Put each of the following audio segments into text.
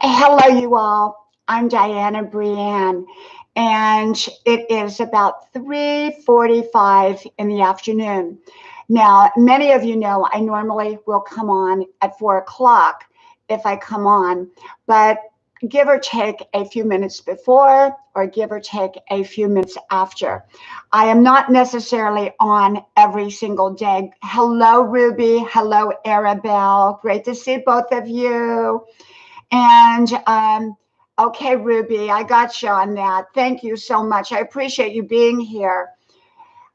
Hello, you all. I'm Dianna Brianne, and it is about 3:45 in the afternoon. Now, many of you know I normally will come on at 4 o'clock if I come on, but give or take a few minutes before or give or take a few minutes after. I am not necessarily on every single day. Hello, Ruby. Hello, Arabelle. Great to see both of you. And okay, Ruby, I got you on that. Thank you so much. I appreciate you being here.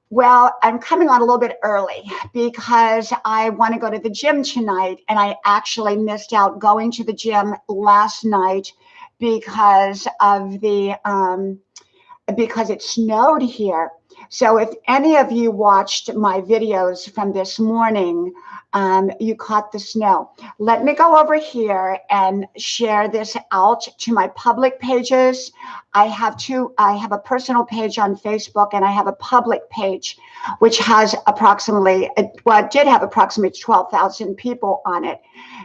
Well, I'm coming on a little bit early because I want to go to the gym tonight, and I actually missed out going to the gym last night because of the because it snowed here. So if any of you watched my videos from this morning, you caught the snow. Let me go over here and share this out to my public pages. I have a personal page on Facebook, and I have a public page, which has approximately, well, it did have approximately 12,000 people on it.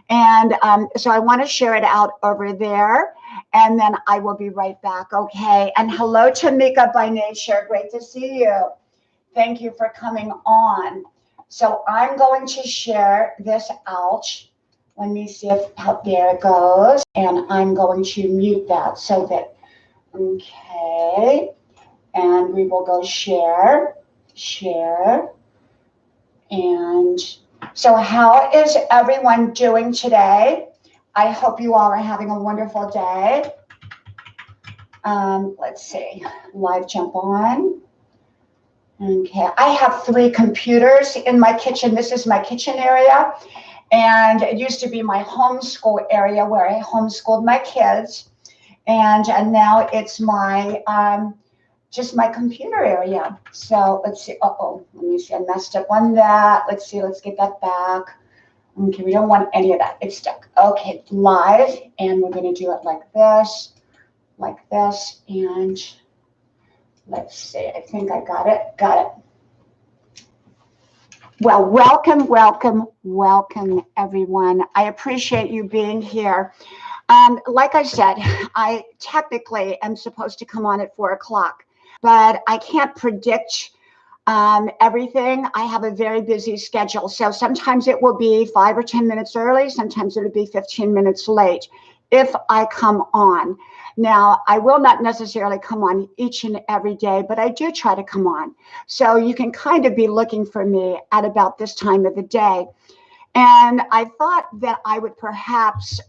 And so I want to share it out over there, and then I will be right back, okay? And hello, Tamika by Nature. Great to see you. Thank you for coming on. So I'm going to share this out. Let me see how there it goes. And I'm going to mute that so that, okay. And we will go share. And so how is everyone doing today? I hope you all are having a wonderful day. Let's see, live jump on. Okay, I have 3 computers in my kitchen. This is my kitchen area, and it used to be my homeschool area where I homeschooled my kids, and now it's my just my computer area. So let's see. Let me see. I messed up on that. Let's see. Let's get that back. Okay, we don't want any of that. It's stuck. Okay, live, and we're going to do it like this, and let's see. I think I got it. Well, welcome, everyone. I appreciate you being here. Like I said, I technically am supposed to come on at 4 o'clock, but I can't predict everything. I have a very busy schedule. So sometimes it will be 5 or 10 minutes early. Sometimes it'll be 15 minutes late if I come on. Now, I will not necessarily come on each and every day, but I do try to come on. So you can kind of be looking for me at about this time of the day. And I thought that I would perhaps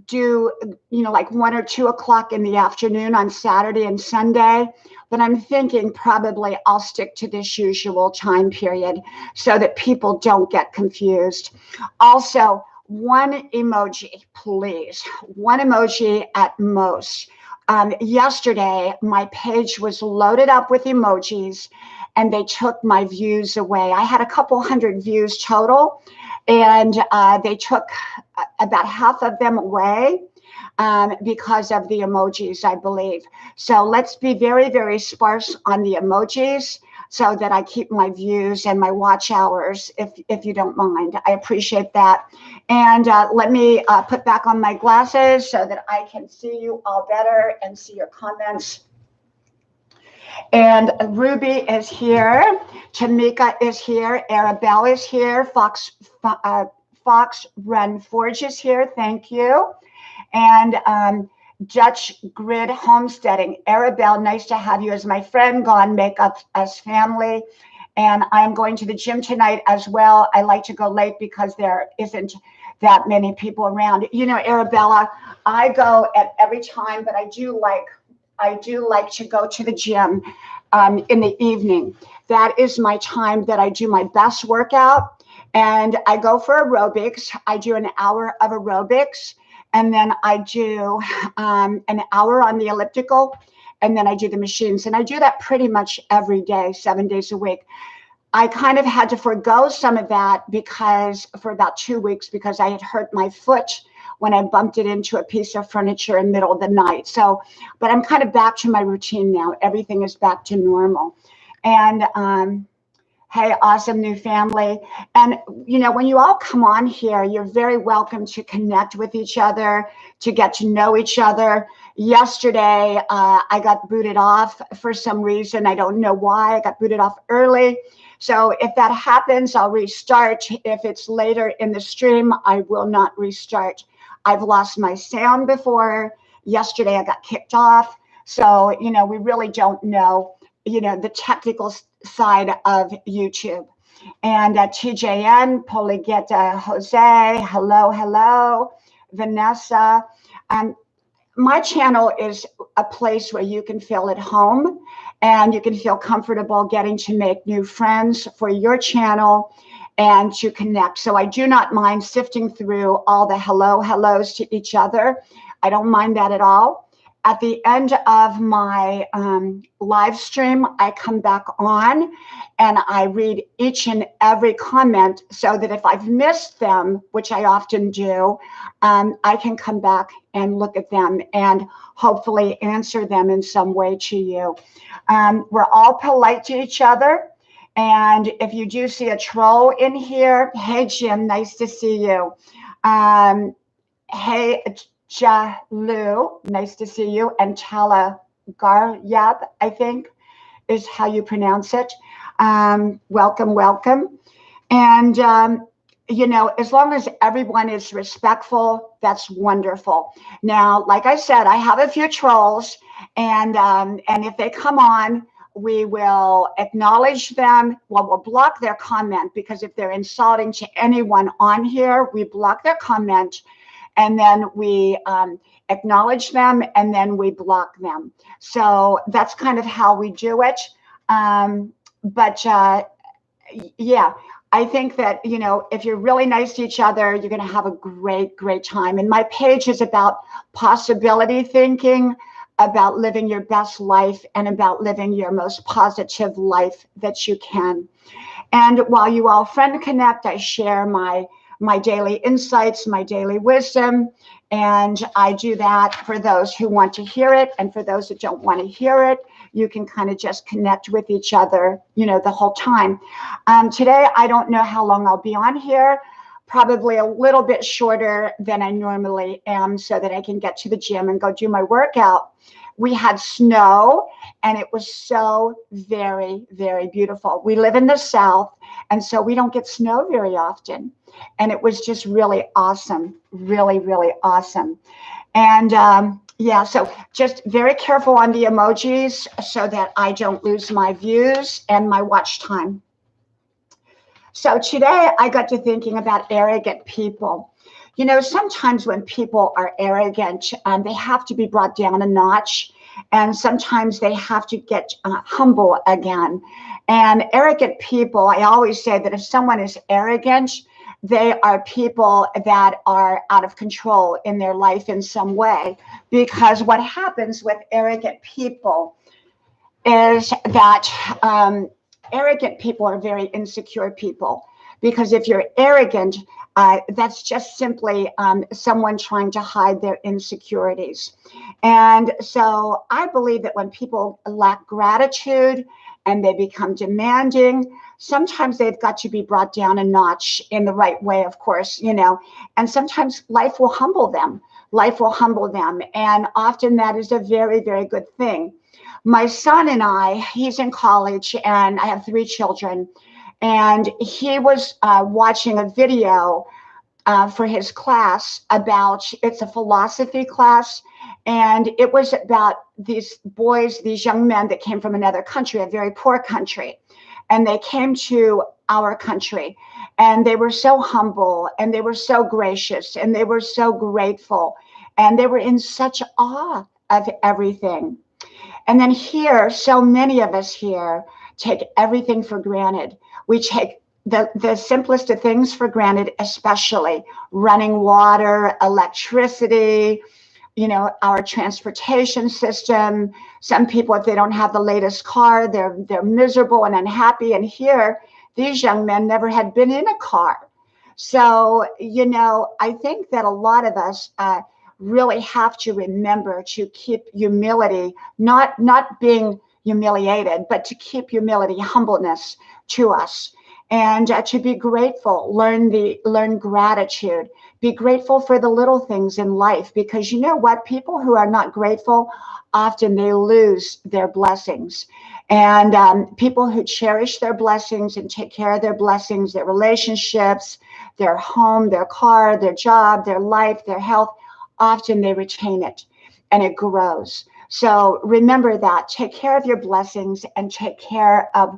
do, like 1 or 2 o'clock in the afternoon on Saturday and Sunday. But I'm thinking probably I'll stick to this usual time period so that people don't get confused. Also, 1 emoji, please. 1 emoji at most. Yesterday, my page was loaded up with emojis, and they took my views away. I had a couple hundred views total, and they took about half of them away because of the emojis, I believe. So let's be very, very sparse on the emojis so that I keep my views and my watch hours, if you don't mind. I appreciate that. And let me put back on my glasses so that I can see you all better and see your comments. And Ruby is here. Tamika is here. Arabelle is here. Fox Run Forge is here. Thank you. And Dutch Grid Homesteading. Arabelle, nice to have you as my friend. Gone make up as family. And I'm going to the gym tonight as well. I like to go late because there isn't that many people around. Arabella, I go at every time, but I do like to go to the gym in the evening. That is my time that I do my best workout. And I go for aerobics. I do an hour of aerobics. And then I do an hour on the elliptical, and then I do the machines. And I do that pretty much every day, 7 days a week. I kind of had to forego some of that for about 2 weeks because I had hurt my foot when I bumped it into a piece of furniture in the middle of the night. So, but I'm kind of back to my routine now. Everything is back to normal. And Hey, awesome new family. And, when you all come on here, you're very welcome to connect with each other, to get to know each other. Yesterday, I got booted off for some reason. I don't know why. I got booted off early. So if that happens, I'll restart. If it's later in the stream, I will not restart. I've lost my sound before. Yesterday, I got kicked off. So, we really don't know, the technical side of YouTube. And TJN, Poligeta, Jose, hello, Vanessa. My channel is a place where you can feel at home and you can feel comfortable getting to make new friends for your channel and to connect. So I do not mind sifting through all the hellos to each other. I don't mind that at all. At the end of my live stream, I come back on and I read each and every comment so that if I've missed them, which I often do, I can come back and look at them and hopefully answer them in some way to you. We're all polite to each other. And if you do see a troll in here, hey, Jim, nice to see you. Hey, Jalu, nice to see you. And Tala Garyab, I think is how you pronounce it. Welcome. And, as long as everyone is respectful, that's wonderful. Now, like I said, I have a few trolls, and if they come on, we will acknowledge them. Well, we'll block their comment, because if they're insulting to anyone on here, we block their comment. And then we acknowledge them, and then we block them. So that's kind of how we do it. Yeah, I think that, if you're really nice to each other, you're going to have a great time. And my page is about possibility thinking, about living your best life, and about living your most positive life that you can. And while you all friend connect, I share my daily insights, my daily wisdom, and I do that for those who want to hear it, and for those that don't want to hear it, you can kind of just connect with each other, the whole time. Today, I don't know how long I'll be on here, probably a little bit shorter than I normally am, so that I can get to the gym and go do my workout. We had snow, and it was so very, very beautiful. We live in the South, and so we don't get snow very often. And it was just really awesome, really awesome. And yeah, so just very careful on the emojis so that I don't lose my views and my watch time. So today I got to thinking about arrogant people. Sometimes when people are arrogant, they have to be brought down a notch, and sometimes they have to get humble again. And arrogant people, I always say that if someone is arrogant, they are people that are out of control in their life in some way. Because what happens with arrogant people is that arrogant people are very insecure people. Because if you're arrogant, that's just simply someone trying to hide their insecurities. And so I believe that when people lack gratitude and they become demanding, sometimes they've got to be brought down a notch in the right way, of course, and sometimes life will humble them. Life will humble them. And often that is a very, very good thing. My son and I, he's in college, and I have 3 children. And he was watching a video for his class about, it's a philosophy class, and it was about these boys, these young men that came from another country, a very poor country. And they came to our country, and they were so humble, and they were so gracious, and they were so grateful, and they were in such awe of everything. And then here, so many of us here take everything for granted. We take the simplest of things for granted, especially running water, electricity, our transportation system. Some people, if they don't have the latest car, they're miserable and unhappy. And here, these young men never had been in a car. So, I think that a lot of us really have to remember to keep humility, not being humiliated, but to keep humility, humbleness to us. And to be grateful, learn gratitude, be grateful for the little things in life, because you know what? People who are not grateful, often they lose their blessings. And people who cherish their blessings and take care of their blessings, their relationships, their home, their car, their job, their life, their health, often they retain it and it grows. So remember that. Take care of your blessings and take care of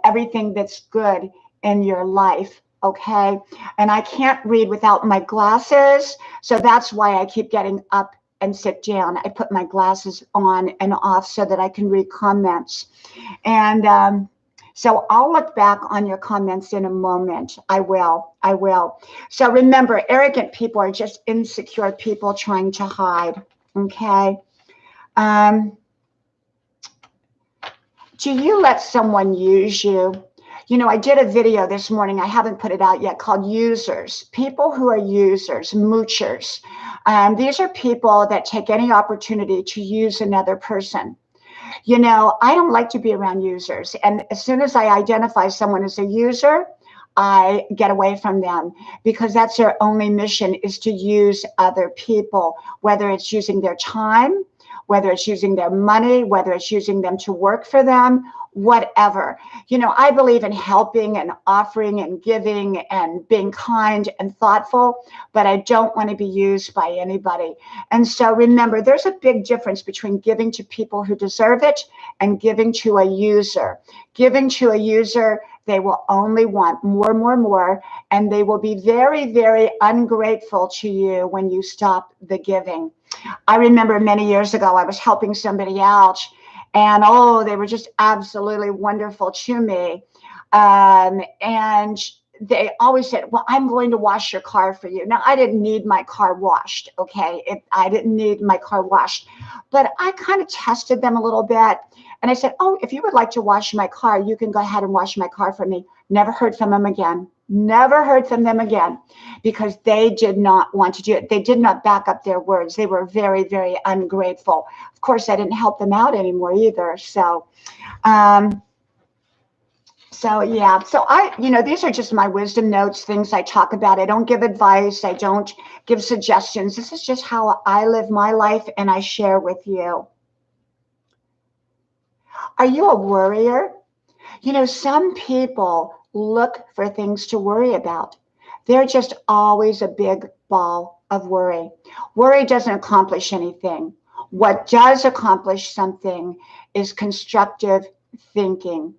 everything that's good in your life. Okay. And I can't read without my glasses. So that's why I keep getting up and sit down. I put my glasses on and off so that I can read comments. And so I'll look back on your comments in a moment. I will. So remember, arrogant people are just insecure people trying to hide. Okay. Do you let someone use you? You know, I did a video this morning, I haven't put it out yet, called Users. People who are users, moochers. These are people that take any opportunity to use another person. You know, I don't like to be around users. And as soon as I identify someone as a user, I get away from them, because that's their only mission, is to use other people, whether it's using their time, whether it's using their money, whether it's using them to work for them, whatever. You know, I believe in helping and offering and giving and being kind and thoughtful, but I don't want to be used by anybody. And so remember, there's a big difference between giving to people who deserve it and giving to a user. Giving to a user, they will only want more, and they will be very, very ungrateful to you when you stop the giving. I remember many years ago, I was helping somebody out, and they were just absolutely wonderful to me. And they always said, well, I'm going to wash your car for you. Now, I didn't need my car washed, okay? I didn't need my car washed, but I kind of tested them a little bit. And I said, oh, if you would like to wash my car, you can go ahead and wash my car for me. Never heard from them again. Never heard from them again, because they did not want to do it. They did not back up their words. They were very, very ungrateful. Of course, I didn't help them out anymore either. So yeah, so these are just my wisdom notes, things I talk about. I don't give advice. I don't give suggestions. This is just how I live my life, and I share with you. Are you a worrier? You know, some people look for things to worry about. They're just always a big ball of worry. Worry doesn't accomplish anything. What does accomplish something is constructive thinking.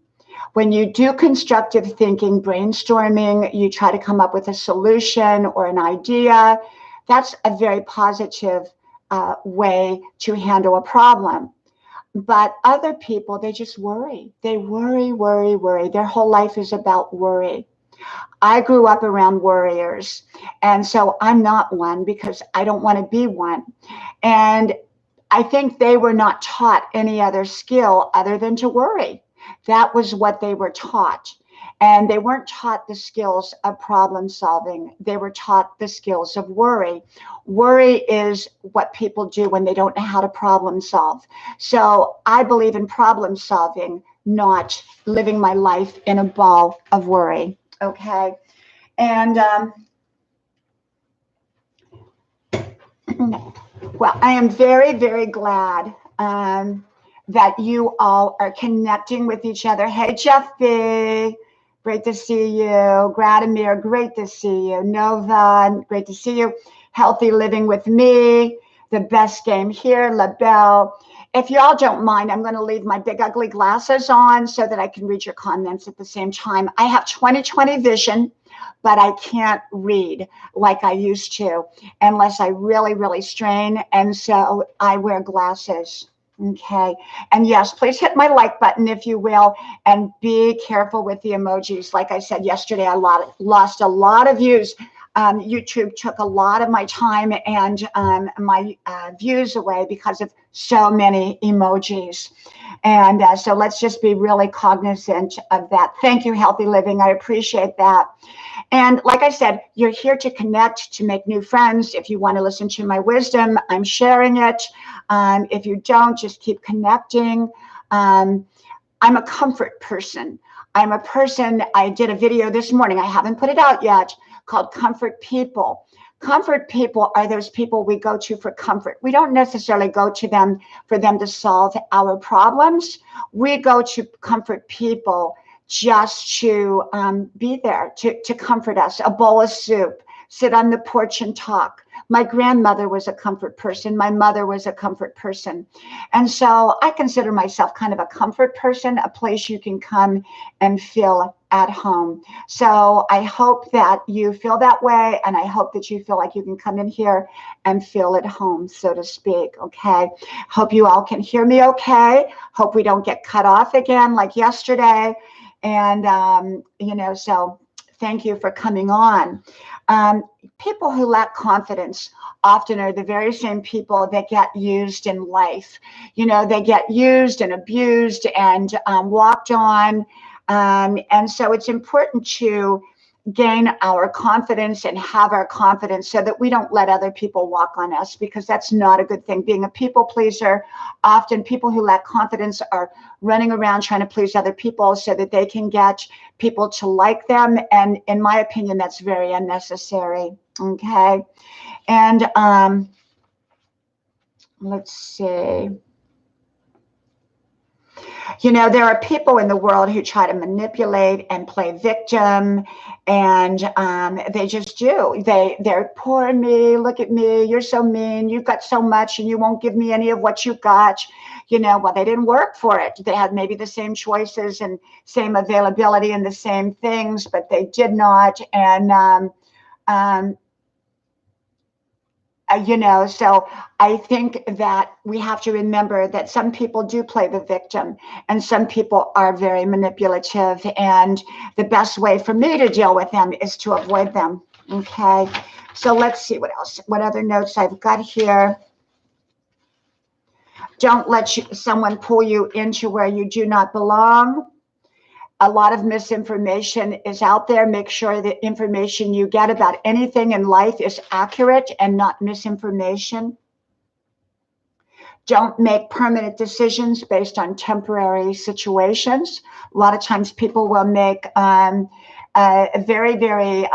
When you do constructive thinking, brainstorming, you try to come up with a solution or an idea, that's a very positive way to handle a problem. But other people, they just worry. They worry. Their whole life is about worry. I grew up around worriers, and so I'm not one, because I don't want to be one. And I think they were not taught any other skill other than to worry. That was what they were taught. And they weren't taught the skills of problem solving. They were taught the skills of worry. Worry is what people do when they don't know how to problem solve. So I believe in problem solving, not living my life in a ball of worry. Okay. And well, I am very, very glad that you all are connecting with each other. Hey, Jeffy. Great to see you. Gradimir, great to see you. Nova, great to see you. Healthy Living with Me, the best game here. LaBelle. If you all don't mind, I'm going to leave my big ugly glasses on so that I can read your comments at the same time. I have 20/20 vision, but I can't read like I used to unless I really, really strain. And so I wear glasses. Okay. And yes, please hit my like button if you will, and be careful with the emojis. Like I said yesterday, I lost a lot of views. YouTube took a lot of my time and my views away because of so many emojis. And so let's just be really cognizant of that. Thank you, Healthy Living. I appreciate that. And like I said, you're here to connect, to make new friends. If you want to listen to my wisdom, I'm sharing it. If you don't, just keep connecting. I'm a comfort person. I'm a person, I did a video this morning, I haven't put it out yet, called Comfort People. Comfort people are those people we go to for comfort. We don't necessarily go to them for them to solve our problems. We go to comfort people just to be there, to comfort us. A bowl of soup, sit on the porch and talk. My grandmother was a comfort person. My mother was a comfort person. And so I consider myself kind of a comfort person, a place you can come and feel at home. So I hope that you feel that way. And I hope that you feel like you can come in here and feel at home, so to speak. Okay. Hope you all can hear me okay. Hope we don't get cut off again like yesterday. And, so thank you for coming on. People who lack confidence often are the very same people that get used in life. They get used and abused and walked on. And so it's important to gain our confidence and have our confidence so that we don't let other people walk on us, because that's not a good thing. Being a people pleaser, often people who lack confidence are running around trying to please other people so that they can get people to like them. And in my opinion, that's very unnecessary. Okay. And let's see. There are people in the world who try to manipulate and play victim, and they just do. They're poor me, look at me, you're so mean, you've got so much and you won't give me any of what you got. Well, they didn't work for it. They had maybe the same choices and same availability and the same things, but they did not. And so I think that we have to remember that some people do play the victim and some people are very manipulative. And the best way for me to deal with them is to avoid them. Okay. So let's see what else, what other notes I've got here. Don't let someone pull you into where you do not belong. A lot of misinformation is out there. Make sure the information you get about anything in life is accurate and not misinformation. Don't make permanent decisions based on temporary situations. A lot of times people will make very, very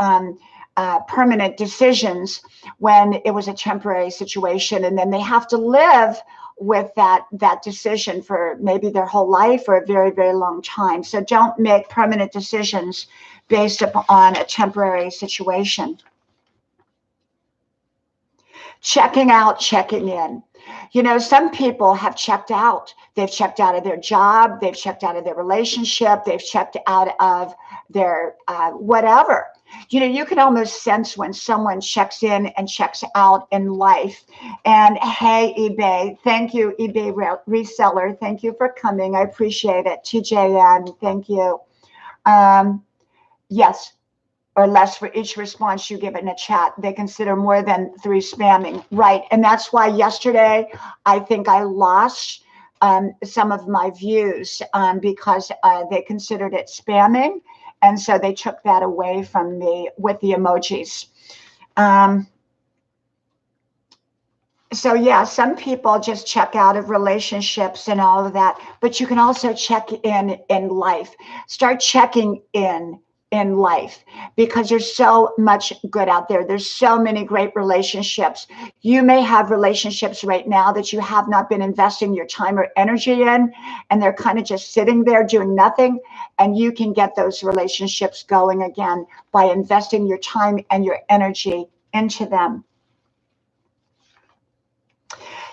permanent decisions when it was a temporary situation, and then they have to live with that decision for maybe their whole life or a very, very long time. So don't make permanent decisions based upon a temporary situation. Checking out, checking in. Some people have checked out. They've checked out of their job. They've checked out of their relationship. They've checked out of their whatever. You can almost sense when someone checks in and checks out in life. And hey, eBay, thank you, eBay reseller. Thank you for coming. I appreciate it. TJN, thank you. Yes, or less for each response you give in a chat. They consider more than 3 spamming. Right. And that's why yesterday, I think I lost some of my views because they considered it spamming. And so they took that away from me with the emojis. So yeah, some people just check out of relationships and all of that, but you can also check in life. Start checking in life, because there's so much good out there. There's so many great relationships. You may have relationships right now that you have not been investing your time or energy in, and they're kind of just sitting there doing nothing. And you can get those relationships going again by investing your time and your energy into them.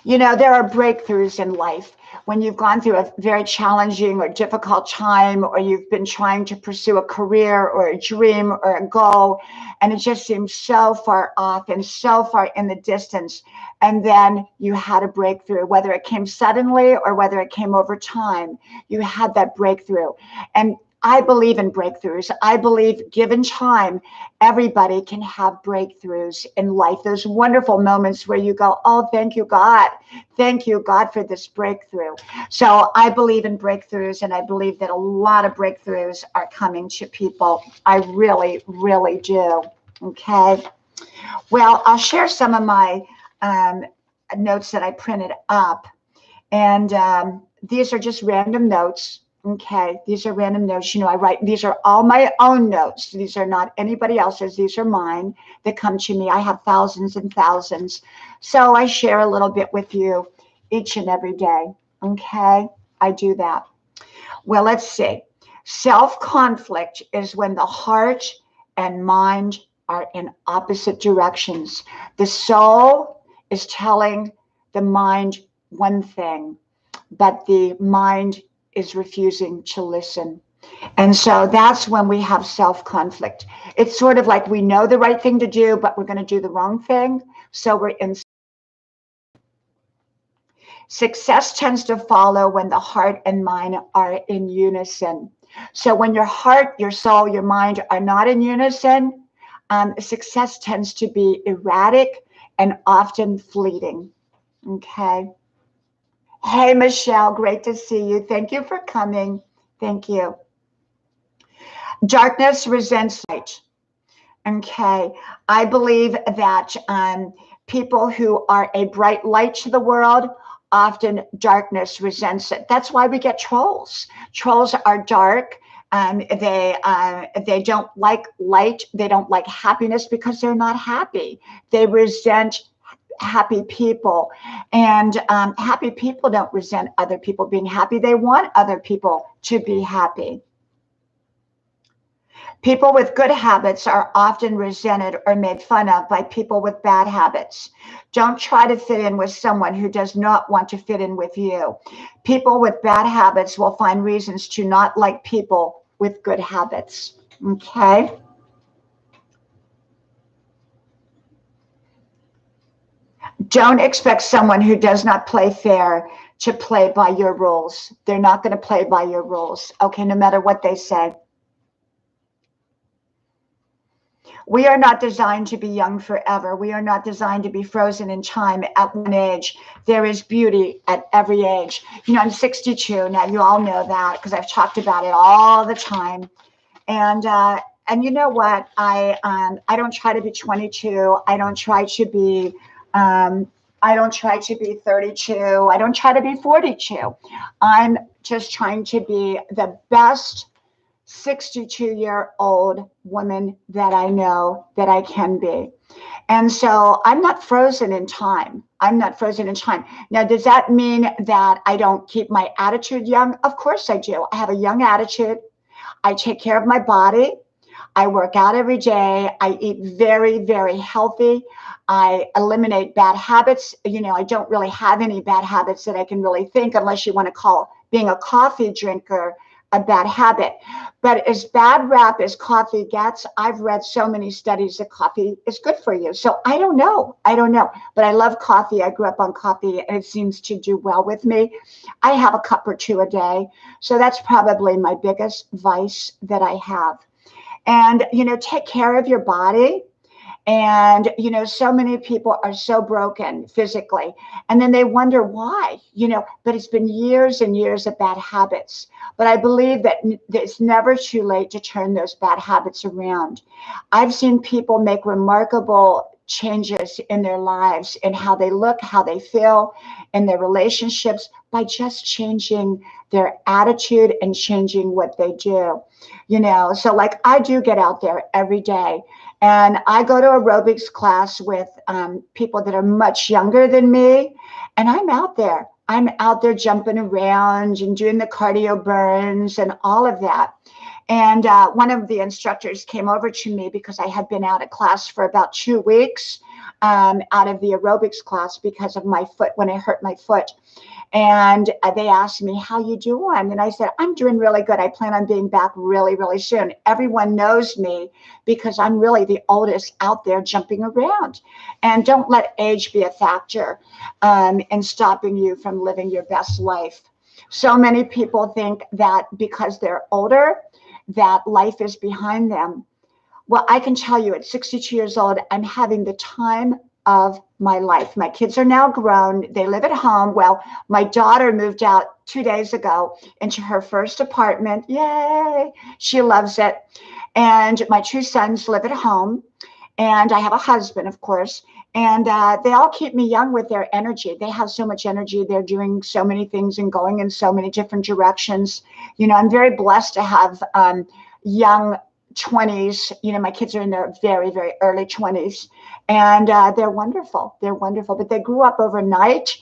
There are breakthroughs in life. When you've gone through a very challenging or difficult time, or you've been trying to pursue a career or a dream or a goal, and it just seems so far off and so far in the distance, and then you had a breakthrough, whether it came suddenly or whether it came over time, you had that breakthrough. And I believe in breakthroughs. I believe, given time, everybody can have breakthroughs in life. Those wonderful moments where you go, oh, thank you, God. Thank you, God, for this breakthrough. So I believe in breakthroughs, and I believe that a lot of breakthroughs are coming to people. I really, really do. Okay. Well, I'll share some of my notes that I printed up. And these are just random notes. Okay, these are random notes. I write, these are all my own notes. These are not anybody else's. These are mine that come to me. I have thousands and thousands. So I share a little bit with you each and every day. Okay, I do that. Well, let's see. Self-conflict is when the heart and mind are in opposite directions. The soul is telling the mind one thing, but the mind is refusing to listen. And so that's when we have self-conflict. It's sort of like we know the right thing to do, but we're going to do the wrong thing. So we're in. Success tends to follow when the heart and mind are in unison. So when your heart, your soul, your mind are not in unison, success tends to be erratic and often fleeting. Okay. Hey, Michelle, great to see you. Thank you for coming. Thank you. Darkness resents light. Okay. I believe that people who are a bright light to the world, often darkness resents it. That's why we get trolls. Trolls are dark. They don't like light. They don't like happiness because they're not happy. They resent happy people, and happy people don't resent other people being happy. They want other people to be happy. People with good habits are often resented or made fun of by people with bad habits. Don't try to fit in with someone who does not want to fit in with you. People with bad habits will find reasons to not like people with good habits. Okay? Don't expect someone who does not play fair to play by your rules. They're not going to play by your rules, okay, no matter what they say. We are not designed to be young forever. We are not designed to be frozen in time at one age. There is beauty at every age. I'm 62 now. You all know that because I've talked about it all the time. And you know what? I don't try to be 22. I don't try to be 32. I don't try to be 42. I'm just trying to be the best 62-year-old woman that I know that I can be. And so I'm not frozen in time. I'm not frozen in time. Now, does that mean that I don't keep my attitude young? Of course I do. I have a young attitude. I take care of my body. I work out every day. I eat very, very healthy. I eliminate bad habits. I don't really have any bad habits that I can really think, unless you want to call being a coffee drinker a bad habit. But as bad rap as coffee gets, I've read so many studies that coffee is good for you. So I don't know. But I love coffee. I grew up on coffee and it seems to do well with me. I have a cup or two a day. So that's probably my biggest vice that I have. And, take care of your body. And, so many people are so broken physically, and then they wonder why, but it's been years and years of bad habits. But I believe that it's never too late to turn those bad habits around. I've seen people make remarkable changes in their lives, in how they look, how they feel, in their relationships, by just changing their attitude and changing what they do. So like I do get out there every day. And I go to aerobics class with people that are much younger than me. And I'm out there. I'm out there jumping around and doing the cardio burns and all of that. And one of the instructors came over to me because I had been out of class for about 2 weeks, out of the aerobics class because of my foot, when I hurt my foot. And they asked me, how you doing? And I said, I'm doing really good. I plan on being back really, really soon. Everyone knows me because I'm really the oldest out there jumping around. And don't let age be a factor in stopping you from living your best life. So many people think that because they're older, that life is behind them. Well, I can tell you at 62 years old, I'm having the time of my life. My kids are now grown. They live at home. Well, my daughter moved out 2 days ago into her first apartment. Yay! She loves it. And my 2 sons live at home. And I have a husband, of course. And they all keep me young with their energy. They have so much energy. They're doing so many things and going in so many different directions. You know, I'm very blessed to have young 20s. You know, my kids are in their very, very early 20s, and they're wonderful. They're wonderful, but they grew up overnight,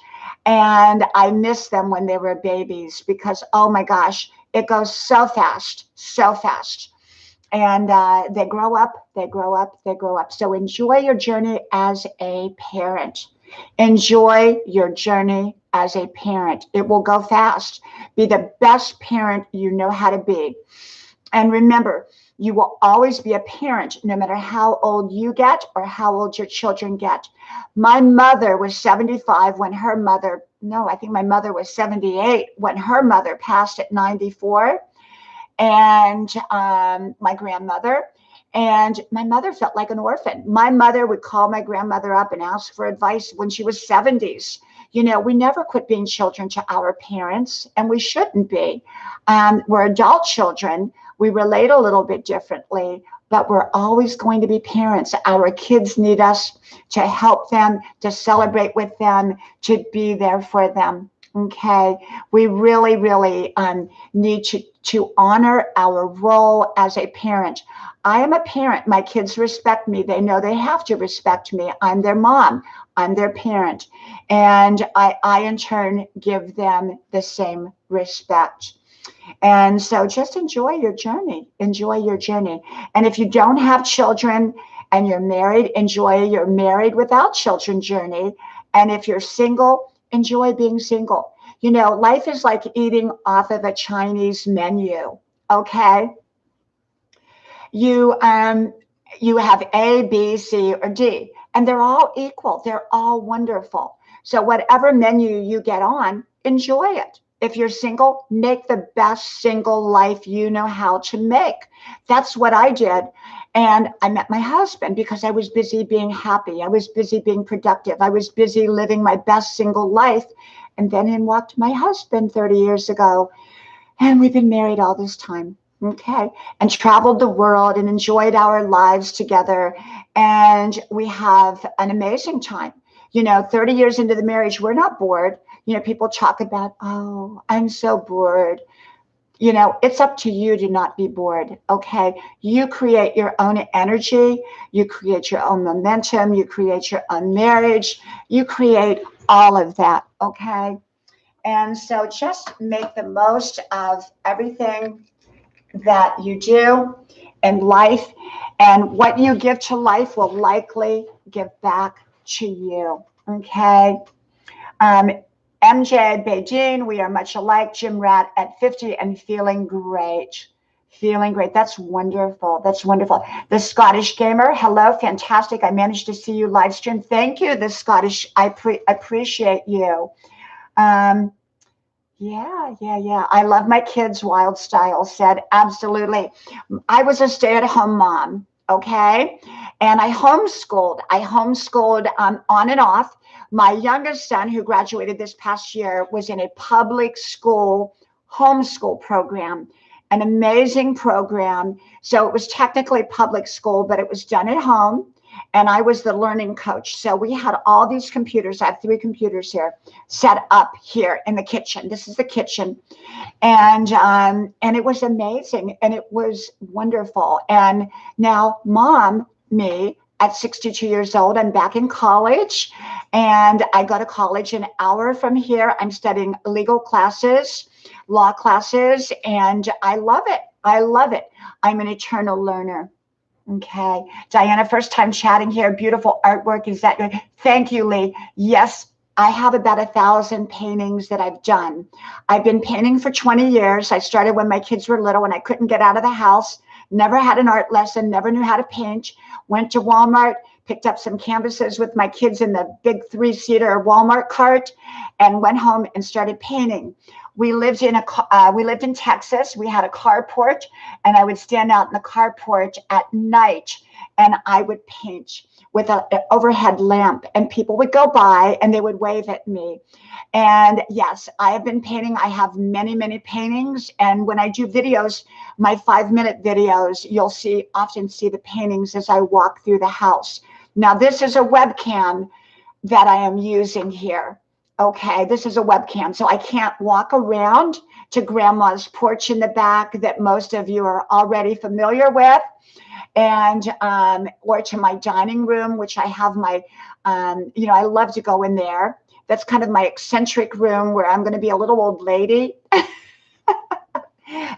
and I miss them when they were babies because, oh my gosh, it goes so fast, so fast. And they grow up, they grow up, they grow up. So enjoy your journey as a parent. Enjoy your journey as a parent. It will go fast. Be the best parent you know how to be. And remember, you will always be a parent no matter how old you get or how old your children get. My mother was 75 when her mother, no, I think my mother was 78 when her mother passed at 94. And my grandmother. And my mother felt like an orphan. My mother would call my grandmother up and ask for advice when she was 70s. You know, we never quit being children to our parents, and we shouldn't be. We're adult children. We relate a little bit differently, but we're always going to be parents. Our kids need us to help them, to celebrate with them, to be there for them. Okay, we really, really need to honor our role as a parent. I am a parent. My kids respect me. They know they have to respect me. I'm their mom. I'm their parent. And I in turn, give them the same respect. And so just enjoy your journey. Enjoy your journey. And if you don't have children and you're married, enjoy your married without children journey. And if you're single, enjoy being single. You know, life is like eating off of a Chinese menu. Okay. You have A, B, C, or D, and they're all equal. They're all wonderful. So whatever menu you get on, enjoy it. If you're single, make the best single life you know how to make. That's what I did. And I met my husband because I was busy being happy. I was busy being productive. I was busy living my best single life. And then in walked my husband 30 years ago. And we've been married all this time. Okay. And traveled the world and enjoyed our lives together. And we have an amazing time. You know, 30 years into the marriage, we're not bored. You know, people talk about, oh, I'm so bored. You know, it's up to you to not be bored. Okay. You create your own energy. You create your own momentum. You create your own marriage. You create all of that. Okay. And so just make the most of everything that you do in life. And what you give to life will likely give back to you. Okay. MJ Beijing, we are much alike. Jim Rat at 50 and feeling great. Feeling great. That's wonderful. That's wonderful. The Scottish Gamer, hello, fantastic. I managed to see you live stream. Thank you, the Scottish. I appreciate you. Yeah. I love my kids, Wild Style said. Absolutely. I was a stay-at-home mom, okay? And I homeschooled. On and off. My youngest son, who graduated this past year, was in a public school homeschool program, an amazing program. So it was technically public school, but it was done at home. And I was the learning coach. So we had all these computers. I have 3 computers here set up here in the kitchen. This is the kitchen. And it was amazing. And it was wonderful. And now me, at 62 years old, I'm back in college, and I go to college an hour from here. I'm studying legal classes, law classes, and I love it. I love it. I'm an eternal learner. Okay. Diana, first time chatting here. Beautiful artwork. Is that good? Thank you, Lee. Yes, I have about 1,000 paintings that I've done. I've been painting for 20 years. I started when my kids were little and I couldn't get out of the house. Never had an art lesson, never knew how to paint. Went to Walmart, picked up some canvases with my kids in the big 3-seater Walmart cart, and went home and started painting. We lived in Texas. We had a carport, and I would stand out in the carport at night, and I would paint with an overhead lamp, and people would go by and they would wave at me. And yes, I have been painting. I have many, many paintings. And when I do videos, my 5-minute videos, you'll often see the paintings as I walk through the house. Now, this is a webcam that I am using here. Okay, this is a webcam, so I can't walk around to grandma's porch in the back that most of you are already familiar with, and or to my dining room, which I have my, I love to go in there. That's kind of my eccentric room where I'm going to be a little old lady,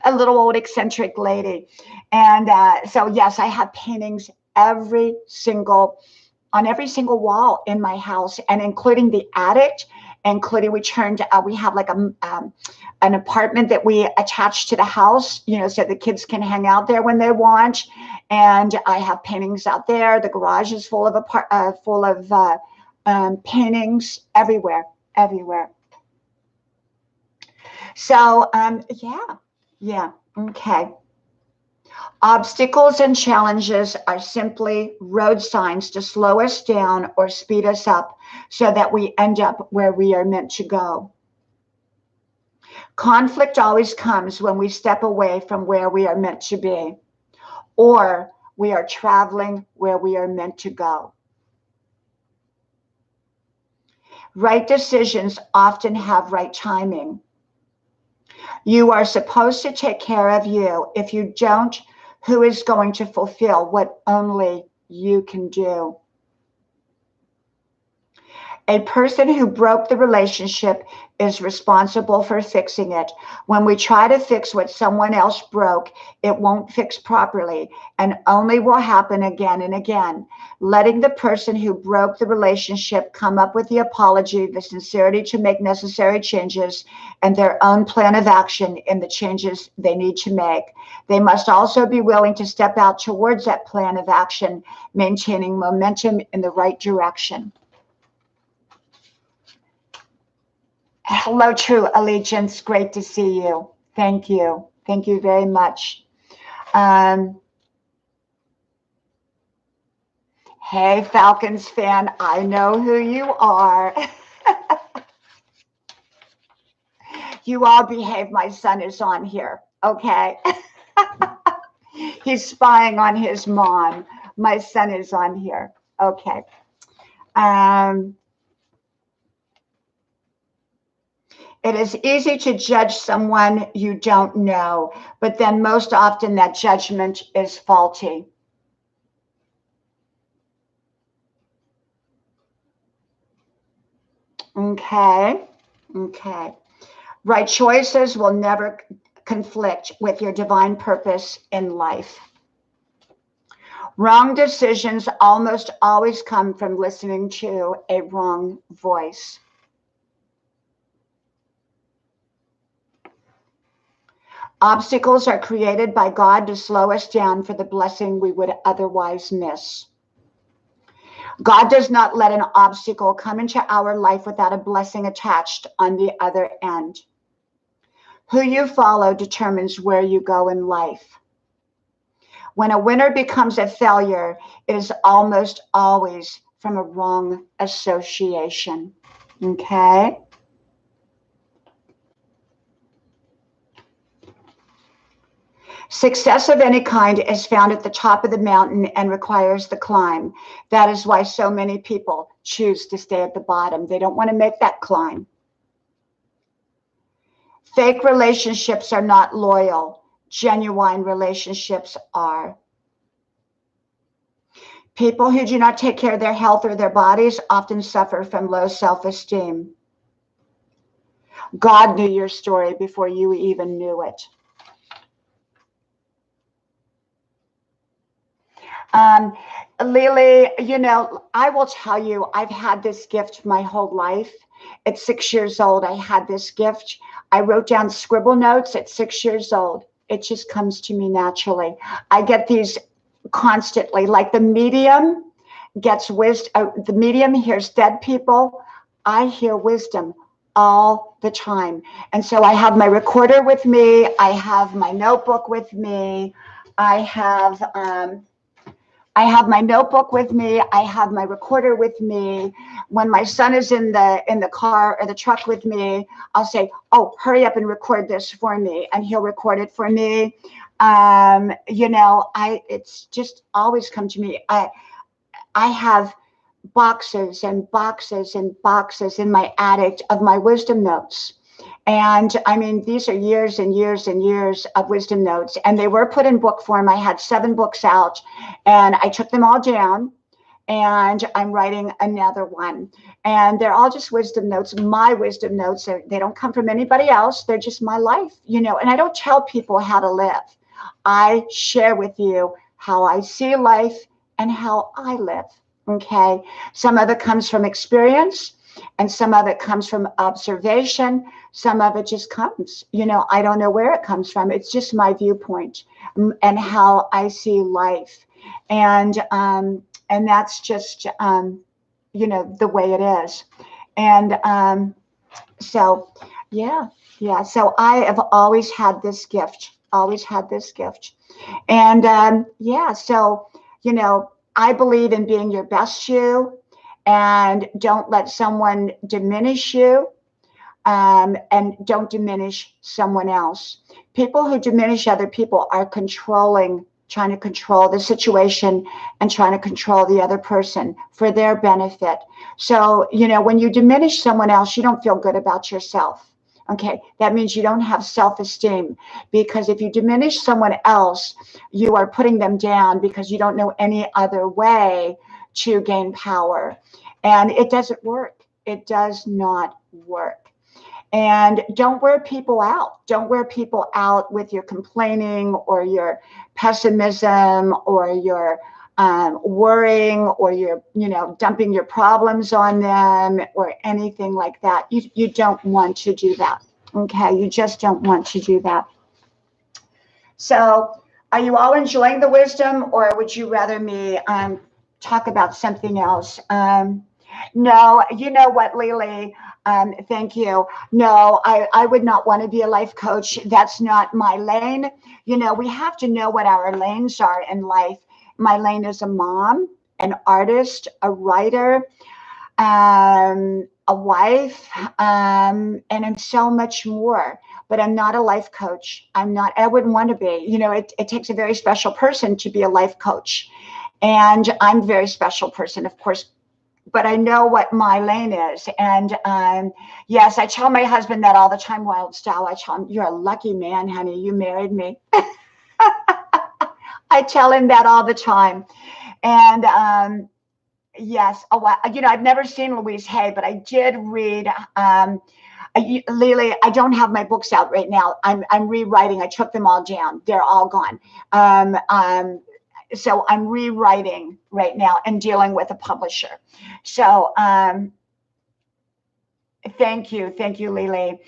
a little old eccentric lady. And so, yes, I have paintings on every single wall in my house, and including the attic, including we have like an apartment that we attach to the house, so the kids can hang out there when they want. And I have paintings out there. The garage is full of paintings everywhere. So, yeah. Okay. Obstacles and challenges are simply road signs to slow us down or speed us up so that we end up where we are meant to go. Conflict always comes when we step away from where we are meant to be, or we are traveling where we are meant to go. Right decisions often have right timing. You are supposed to take care of you. If you don't, who is going to fulfill what only you can do? A person who broke the relationship is responsible for fixing it. When we try to fix what someone else broke, it won't fix properly and only will happen again and again. Letting the person who broke the relationship come up with the apology, the sincerity to make necessary changes, and their own plan of action in the changes they need to make. They must also be willing to step out towards that plan of action, maintaining momentum in the right direction. Hello, True Allegiance. Great to see you. Thank you. Thank you very much. Hey, Falcons fan, I know who you are. You all behave. My son is on here, okay? He's spying on his mom. My son is on here, okay. It is easy to judge someone you don't know, but then most often that judgment is faulty. Okay. Right choices will never conflict with your divine purpose in life. Wrong decisions almost always come from listening to a wrong voice. Obstacles are created by God to slow us down for the blessing we would otherwise miss. God does not let an obstacle come into our life without a blessing attached on the other end. Who you follow determines where you go in life. When a winner becomes a failure, it is almost always from a wrong association. Okay? Success of any kind is found at the top of the mountain and requires the climb. That is why so many people choose to stay at the bottom. They don't want to make that climb. Fake relationships are not loyal. Genuine relationships are. People who do not take care of their health or their bodies often suffer from low self-esteem. God knew your story before you even knew it. Lily, I will tell you, I've had this gift my whole life. At 6 years old, I had this gift. I wrote down scribble notes at 6 years old. It just comes to me naturally. I get these constantly, like the medium gets wisdom. The medium hears dead people. I hear wisdom all the time. And so I have my recorder with me. I have my notebook with me. I have my notebook with me. I have my recorder with me. When my son is in the car or the truck with me, I'll say, "Oh, hurry up and record this for me," and he'll record it for me. It's just always come to me. I have boxes and boxes and boxes in my attic of my wisdom notes. And I mean, these are years and years and years of wisdom notes, and they were put in book form. I had 7 books out, and I took them all down, and I'm writing another one. And they're all just wisdom notes, my wisdom notes. They don't come from anybody else. They're just my life, and I don't tell people how to live. I share with you how I see life and how I live. Okay. Some of it comes from experience, and some of it comes from observation. Some of it just comes, I don't know where it comes from. It's just my viewpoint and how I see life. And that's just, the way it is. And so, yeah. So I have always had this gift, And so, I believe in being your best you, and don't let someone diminish you, and don't diminish someone else. People who diminish other people are trying to control the situation and trying to control the other person for their benefit. So, when you diminish someone else, you don't feel good about yourself. Okay, that means you don't have self-esteem, because if you diminish someone else, you are putting them down because you don't know any other way to gain power. And it doesn't work. It does not work. And don't wear people out. Don't wear people out with your complaining or your pessimism or your worrying, or your, dumping your problems on them or anything like that. You don't want to do that. Okay. You just don't want to do that. So are you all enjoying the wisdom, or would you rather me talk about something else? No, you know what, Lily? Thank you. No, I would not want to be a life coach. That's not my lane. We have to know what our lanes are in life. My lane is a mom, an artist, a writer, a wife, and so much more. But I'm not a life coach. I wouldn't want to be. It takes a very special person to be a life coach. And I'm a very special person, of course, but I know what my lane is. And yes, I tell my husband that all the time, Wild Style. I tell him, you're a lucky man, honey. You married me. I tell him that all the time. And yes, I've never seen Louise Hay, but I did read. Lily, I don't have my books out right now. I'm rewriting. I took them all down. They're all gone. So I'm rewriting right now and dealing with a publisher. So thank you, Lily.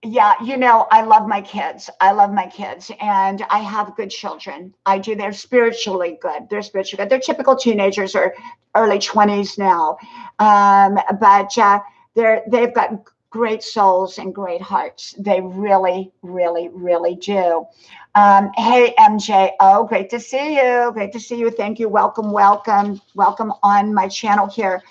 Yeah, I love my kids. And I have good children. I do. They're spiritually good. They're typical teenagers or early 20s now. But they've got great souls and great hearts. They really, really, really do. Hey, MJ. Great to see you. Thank you. Welcome on my channel here.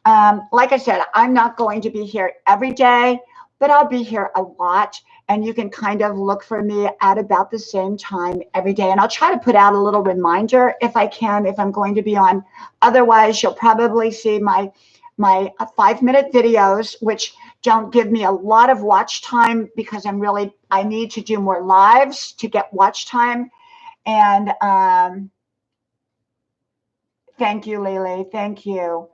Like I said, I'm not going to be here every day, but I'll be here a lot. And you can kind of look for me at about the same time every day. And I'll try to put out a little reminder if I can, if I'm going to be on. Otherwise, you'll probably see my 5-minute videos, which don't give me a lot of watch time, because I need to do more lives to get watch time. And thank you, Lily. Thank you.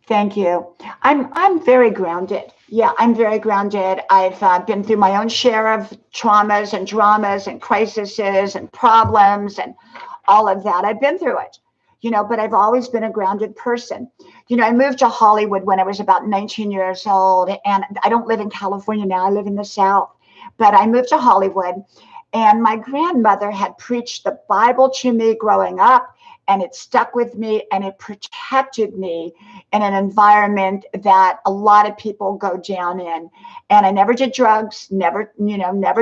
I'm very grounded. Yeah, I'm very grounded. I've been through my own share of traumas and dramas and crises and problems and all of that. I've been through it, but I've always been a grounded person. I moved to Hollywood when I was about 19 years old, and I don't live in California now. I live in the South, but I moved to Hollywood, and my grandmother had preached the Bible to me growing up. And it stuck with me, and it protected me in an environment that a lot of people go down in. And I never did drugs, never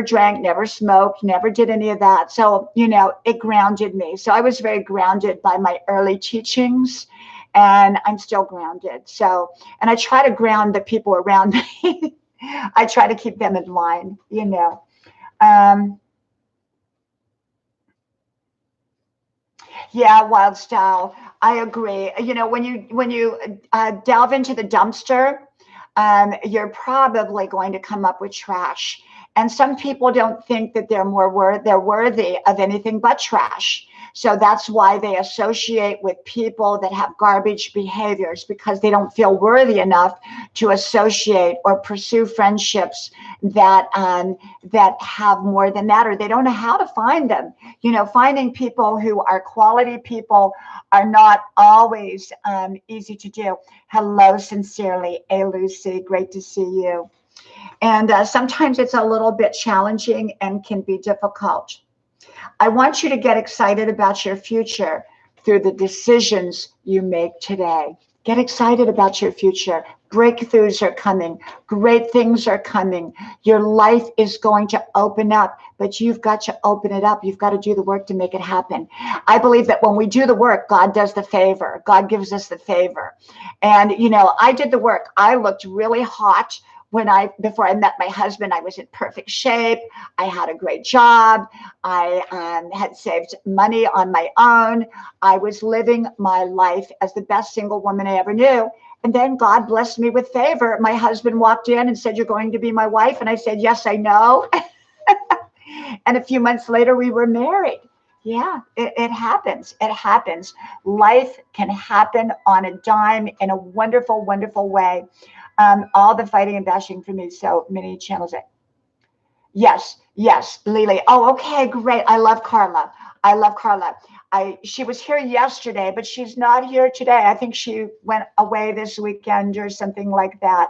drank, never smoked, never did any of that. So, it grounded me. So I was very grounded by my early teachings, and I'm still grounded. So, and I try to ground the people around me. I try to keep them in line, Yeah, wild style. I agree. You know, when you delve into the dumpster, you're probably going to come up with trash. And some people don't think that they're worthy of anything but trash. So that's why they associate with people that have garbage behaviors, because they don't feel worthy enough to associate or pursue friendships that have more than that, or they don't know how to find them. You know, finding people who are quality people are not always easy to do. Hello, sincerely, A Lucy, great to see you. And sometimes it's a little bit challenging and can be difficult. I want you to get excited about your future through the decisions you make today. Get excited about your future. Breakthroughs are coming. Great things are coming. Your life is going to open up, but you've got to open it up. You've got to do the work to make it happen. I believe that when we do the work, God does the favor. God gives us the favor. And, you know, I did the work. I looked really hot before I met my husband. I was in perfect shape. I had a great job. I had saved money on my own. I was living my life as the best single woman I ever knew. And then God blessed me with favor. My husband walked in and said, "You're going to be my wife." And I said, "Yes, I know." And a few months later, we were married. Yeah, it happens. It happens. Life can happen on a dime in a wonderful, wonderful way. All the fighting and bashing for me. So many channels. Yes, yes, Lily. Oh, okay, great. I love Carla. I love Carla. She was here yesterday, but she's not here today. I think she went away this weekend or something like that.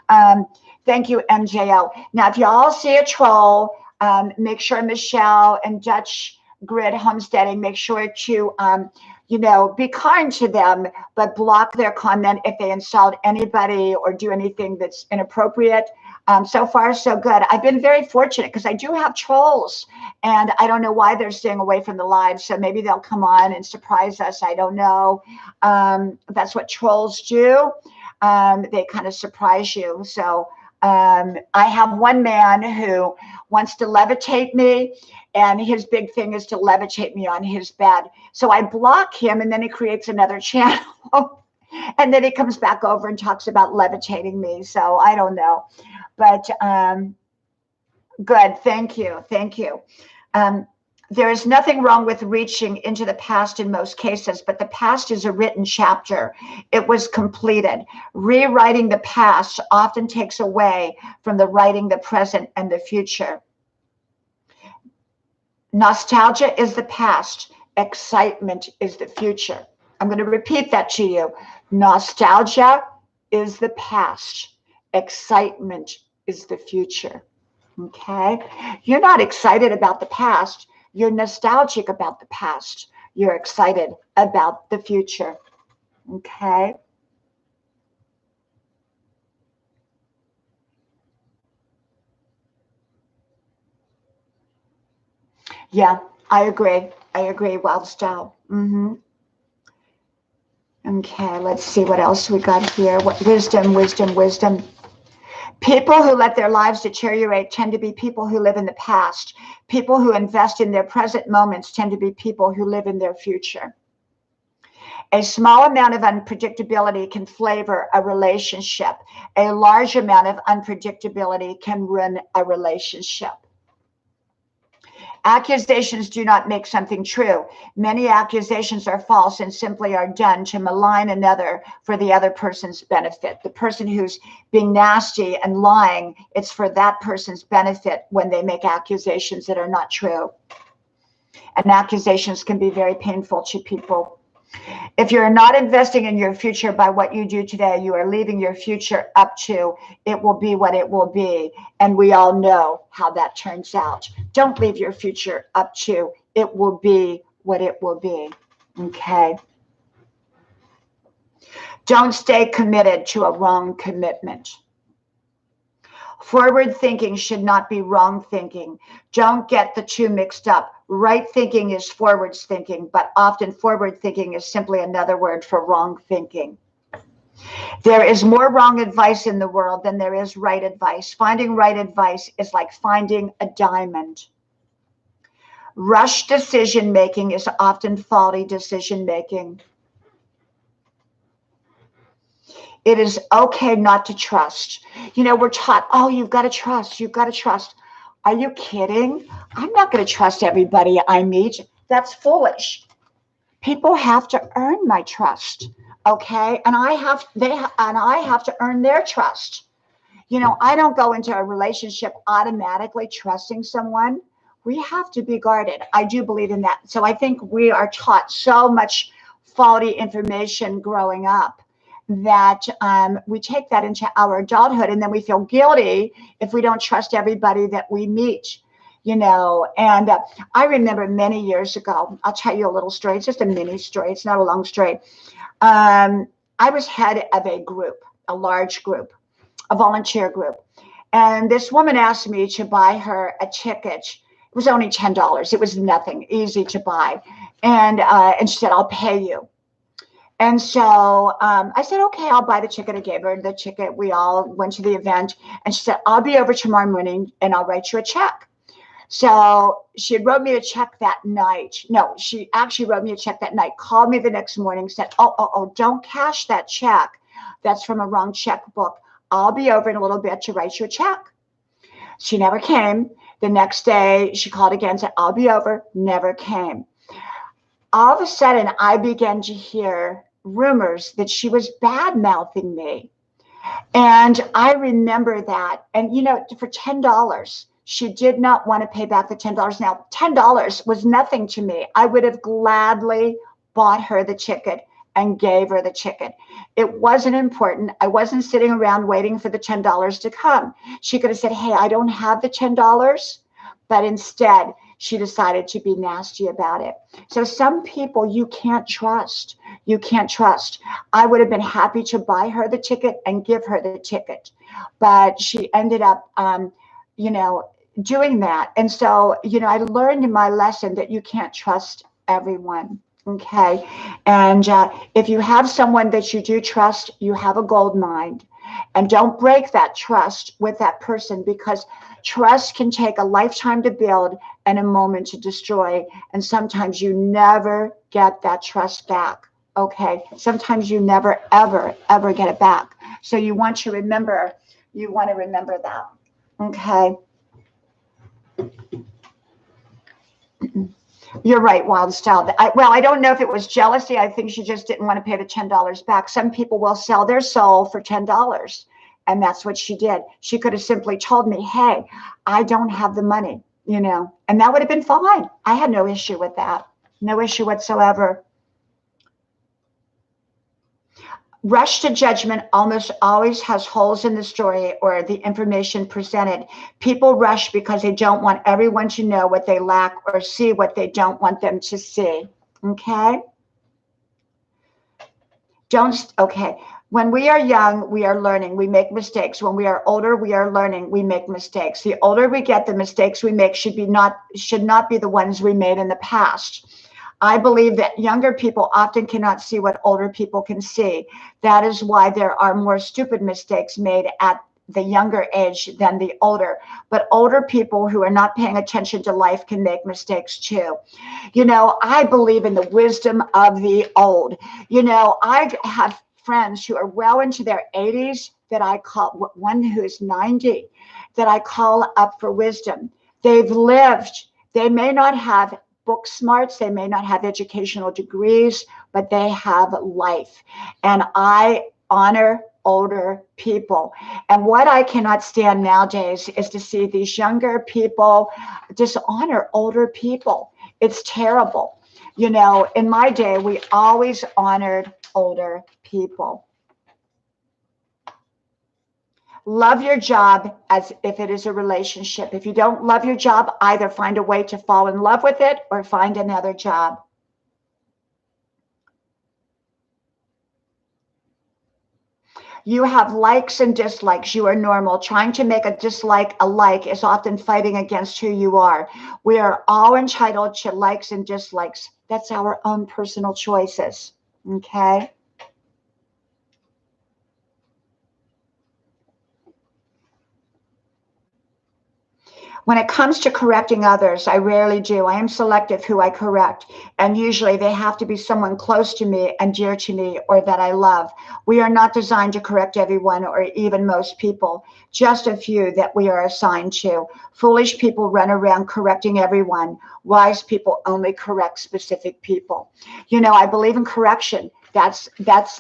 Um, Thank you, MJO. Now, if y'all see a troll, make sure Michelle and Dutch Grid Homesteading, make sure to be kind to them, but block their comment if they insult anybody or do anything that's inappropriate. So far, so good. I've been very fortunate because I do have trolls, and I don't know why they're staying away from the live. So maybe they'll come on and surprise us. I don't know. That's what trolls do. They kind of surprise you. So I have one man who wants to levitate me, and his big thing is to levitate me on his bed. So I block him, and then he creates another channel. And then he comes back over and talks about levitating me. So I don't know. But good. Thank you. Thank you. There is nothing wrong with reaching into the past in most cases, but the past is a written chapter. It was completed. Rewriting the past often takes away from the writing the present and the future. Nostalgia is the past. Excitement is the future. I'm going to repeat that to you. Nostalgia is the past. Excitement is the future. Okay? You're not excited about the past. You're nostalgic about the past. You're excited about the future. Okay? Yeah, I agree. I agree, Wild Style. Okay, let's see what else we got here. What wisdom, wisdom, wisdom. People who let their lives deteriorate tend to be people who live in the past. People who invest in their present moments tend to be people who live in their future. A small amount of unpredictability can flavor a relationship. A large amount of unpredictability can ruin a relationship. Accusations do not make something true. Many accusations are false and simply are done to malign another for the other person's benefit. The person who's being nasty and lying, it's for that person's benefit when they make accusations that are not true. And accusations can be very painful to people. If you're not investing in your future by what you do today, you are leaving your future up to it will be what it will be. And we all know how that turns out. Don't leave your future up to it will be what it will be. Okay. Don't stay committed to a wrong commitment. Forward thinking should not be wrong thinking. Don't get the two mixed up. Right thinking is forward thinking, but often forward thinking is simply another word for wrong thinking. There is more wrong advice in the world than there is right advice. Finding right advice is like finding a diamond. Rush decision making is often faulty decision making. It is okay not to trust. You know, we're taught, oh, you've got to trust. You've got to trust. Are you kidding? I'm not going to trust everybody I meet. That's foolish. People have to earn my trust. Okay. And I have to earn their trust. You know, I don't go into a relationship automatically trusting someone. We have to be guarded. I do believe in that. So I think we are taught so much faulty information growing up that we take that into our adulthood, and then we feel guilty if we don't trust everybody that we meet, you know. And I remember many years ago, I'll tell you a little story. It's just a mini story. It's not a long story. I was head of a group, a large group, a volunteer group. And this woman asked me to buy her a ticket. It was only $10. It was nothing, easy to buy. And she said, I'll pay you. And so I said, okay, I'll buy the ticket. I gave her the ticket. We all went to the event. And she said, I'll be over tomorrow morning and I'll write you a check. So she had wrote me a check that night. No, she actually wrote me a check that night, called me the next morning, said, oh, don't cash that check. That's from a wrong checkbook. I'll be over in a little bit to write you a check. She never came. The next day she called again, said, I'll be over, never came. All of a sudden I began to hear rumors that she was bad mouthing me. And I remember that. And, you know, for $10, she did not want to pay back the $10. Now, $10 was nothing to me. I would have gladly bought her the ticket and gave her the ticket. It wasn't important. I wasn't sitting around waiting for the $10 to come. She could have said, hey, I don't have the $10. But instead, she decided to be nasty about it. So some people you can't trust. You can't trust. I would have been happy to buy her the ticket and give her the ticket. But she ended up, you know, doing that. And so, you know, I learned in my lesson that you can't trust everyone. Okay. And if you have someone that you do trust, you have a gold mine. And don't break that trust with that person, because trust can take a lifetime to build and a moment to destroy. And sometimes you never get that trust back. Okay. Sometimes you never, ever, ever get it back. So you want to remember that. Okay. You're right, Wild Style. I don't know if it was jealousy. I think she just didn't want to pay the $10 back. Some people will sell their soul for $10. And that's what she did. She could have simply told me, hey, I don't have the money, you know, and that would have been fine. I had no issue with that. No issue whatsoever. Rush to judgment almost always has holes in the story or the information presented. People rush because they don't want everyone to know what they lack or see what they don't want them to see. Okay? Okay. When we are young, we are learning. We make mistakes. When we are older, we are learning. We make mistakes. The older we get, the mistakes we make should not be the ones we made in the past. I believe that younger people often cannot see what older people can see. That is why there are more stupid mistakes made at the younger age than the older. But older people who are not paying attention to life can make mistakes too. You know, I believe in the wisdom of the old. You know, I have friends who are well into their 80s that I call, one who is 90, that I call up for wisdom. They've lived. They may not have book smarts, they may not have educational degrees, but they have life. And I honor older people. And what I cannot stand nowadays is to see these younger people dishonor older people. It's terrible. You know, in my day, we always honored older people. Love your job as if it is a relationship. If you don't love your job, either find a way to fall in love with it or find another job. You have likes and dislikes. You are normal. Trying to make a dislike a like is often fighting against who you are. We are all entitled to likes and dislikes. That's our own personal choices. Okay? When it comes to correcting others, I rarely do. I am selective who I correct, and usually they have to be someone close to me and dear to me or that I love. We are not designed to correct everyone or even most people, just a few that we are assigned to. Foolish people run around correcting everyone. Wise people only correct specific people. You know, I believe in correction. That's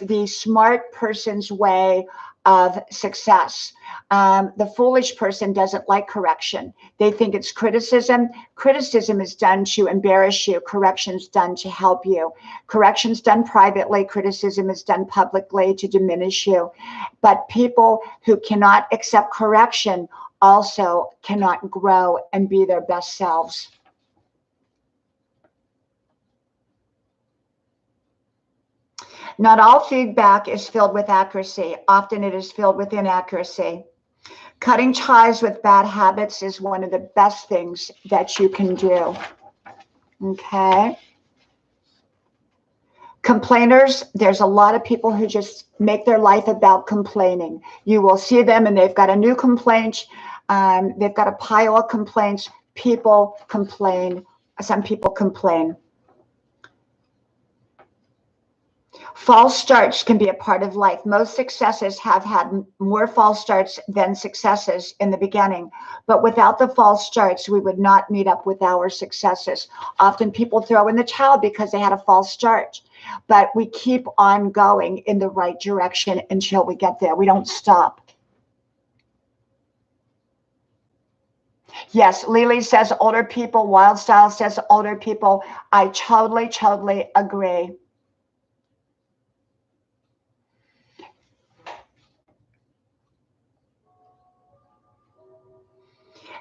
the smart person's way of success. The foolish person doesn't like correction. They think it's criticism. Criticism is done to embarrass you. Correction's done to help you. Correction's done privately. Criticism is done publicly to diminish you. But people who cannot accept correction also cannot grow and be their best selves. Not all feedback is filled with accuracy. Often it is filled with inaccuracy. Cutting ties with bad habits is one of the best things that you can do. Okay. Complainers, there's a lot of people who just make their life about complaining. You will see them and they've got a new complaint. They've got a pile of complaints. People complain. Some people complain. False starts can be a part of life. Most successes have had more false starts than successes in the beginning. But without the false starts, we would not meet up with our successes. Often people throw in the towel because they had a false start. But we keep on going in the right direction until we get there. We don't stop. Yes, Lily says older people. Wild Style says older people. I totally agree.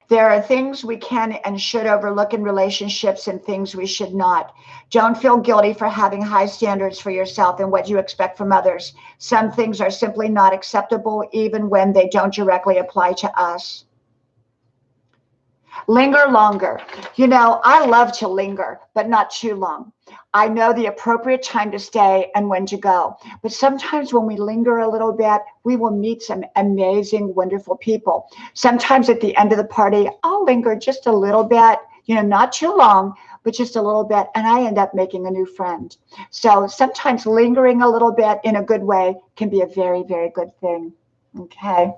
There are things we can and should overlook in relationships and things we should not. Don't feel guilty for having high standards for yourself and what you expect from others. Some things are simply not acceptable, even when they don't directly apply to us. Linger longer. You know, I love to linger, but not too long. I know the appropriate time to stay and when to go. But sometimes when we linger a little bit, we will meet some amazing, wonderful people. Sometimes at the end of the party, I'll linger just a little bit, you know, not too long, but just a little bit, and I end up making a new friend. So sometimes lingering a little bit in a good way can be a very, very good thing. Okay.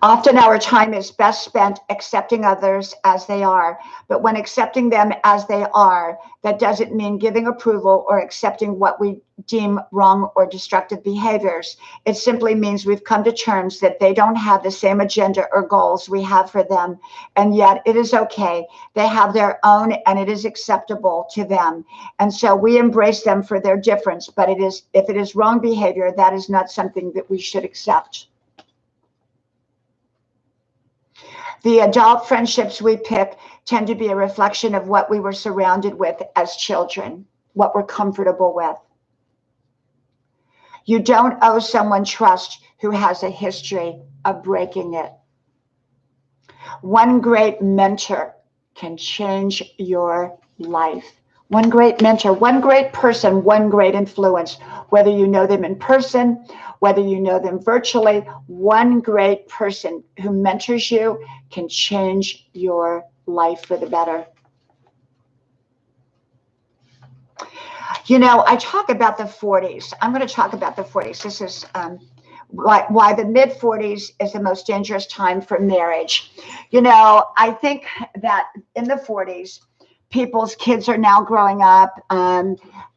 Often our time is best spent accepting others as they are, but when accepting them as they are, that doesn't mean giving approval or accepting what we deem wrong or destructive behaviors. It simply means we've come to terms that they don't have the same agenda or goals we have for them, and yet it is okay. They have their own, and it is acceptable to them. And so we embrace them for their difference, but if it is wrong behavior, that is not something that we should accept. The adult friendships we pick tend to be a reflection of what we were surrounded with as children, what we're comfortable with. You don't owe someone trust who has a history of breaking it. One great mentor can change your life. One great mentor, one great person, one great influence, whether you know them in person, whether you know them virtually, one great person who mentors you can change your life for the better. You know, I talk about the 40s. I'm going to talk about the 40s. This is why the mid-40s is the most dangerous time for marriage. You know, I think that in the 40s, people's kids are now growing up.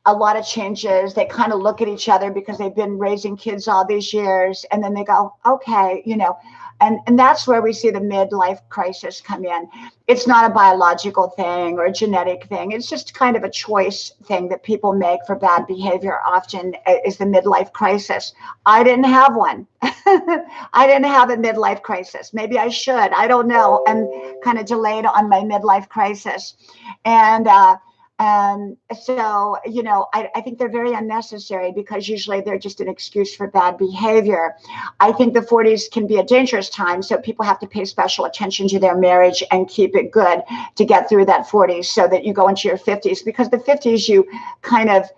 A lot of changes. They kind of look at each other because they've been raising kids all these years. And then they go, okay, you know, and that's where we see the midlife crisis come in. It's not a biological thing or a genetic thing. It's just kind of a choice thing that people make for bad behavior often is the midlife crisis. I didn't have one. I didn't have a midlife crisis. Maybe I should. I don't know. I'm kind of delayed on my midlife crisis. And so, you know, I think they're very unnecessary because usually they're just an excuse for bad behavior. I think the 40s can be a dangerous time. So people have to pay special attention to their marriage and keep it good to get through that 40s so that you go into your 50s, because the 50s, you kind of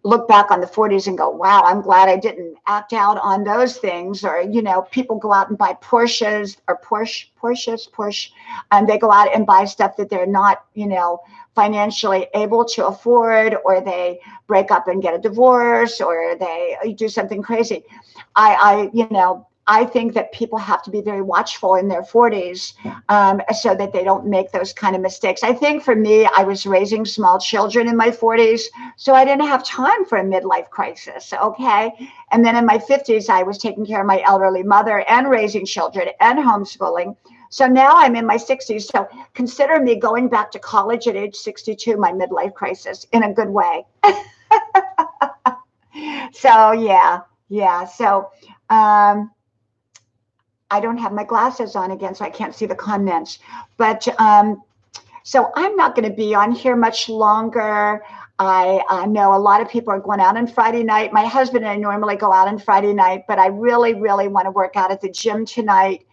look back on the 40s and go, wow, I'm glad I didn't act out on those things. Or, you know, people go out and buy Porsche, and they go out and buy stuff that they're not, you know, financially able to afford, or they break up and get a divorce, or they do something crazy. You know, I think that people have to be very watchful in their 40s, so that they don't make those kind of mistakes. I think for me, I was raising small children in my 40s, so I didn't have time for a midlife crisis. Okay. And then in my 50s, I was taking care of my elderly mother and raising children and homeschooling. So now I'm in my 60s. So consider me going back to college at age 62, my midlife crisis, in a good way. So yeah. So I don't have my glasses on again, so I can't see the comments. But so I'm not going to be on here much longer. I know a lot of people are going out on Friday night. My husband and I normally go out on Friday night, but I really, really want to work out at the gym tonight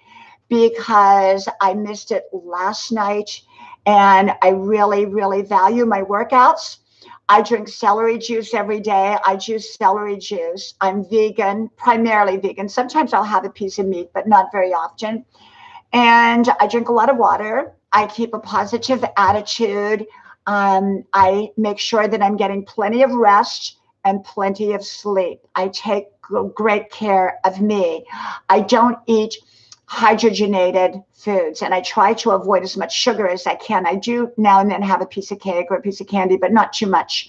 because I missed it last night, and I really, really value my workouts. I drink celery juice every day. I juice celery juice. I'm vegan, primarily vegan. Sometimes I'll have a piece of meat, but not very often. And I drink a lot of water. I keep a positive attitude. I make sure that I'm getting plenty of rest and plenty of sleep. I take great care of me. I don't eat hydrogenated foods, and I try to avoid as much sugar as I can. I do now and then have a piece of cake or a piece of candy, but not too much.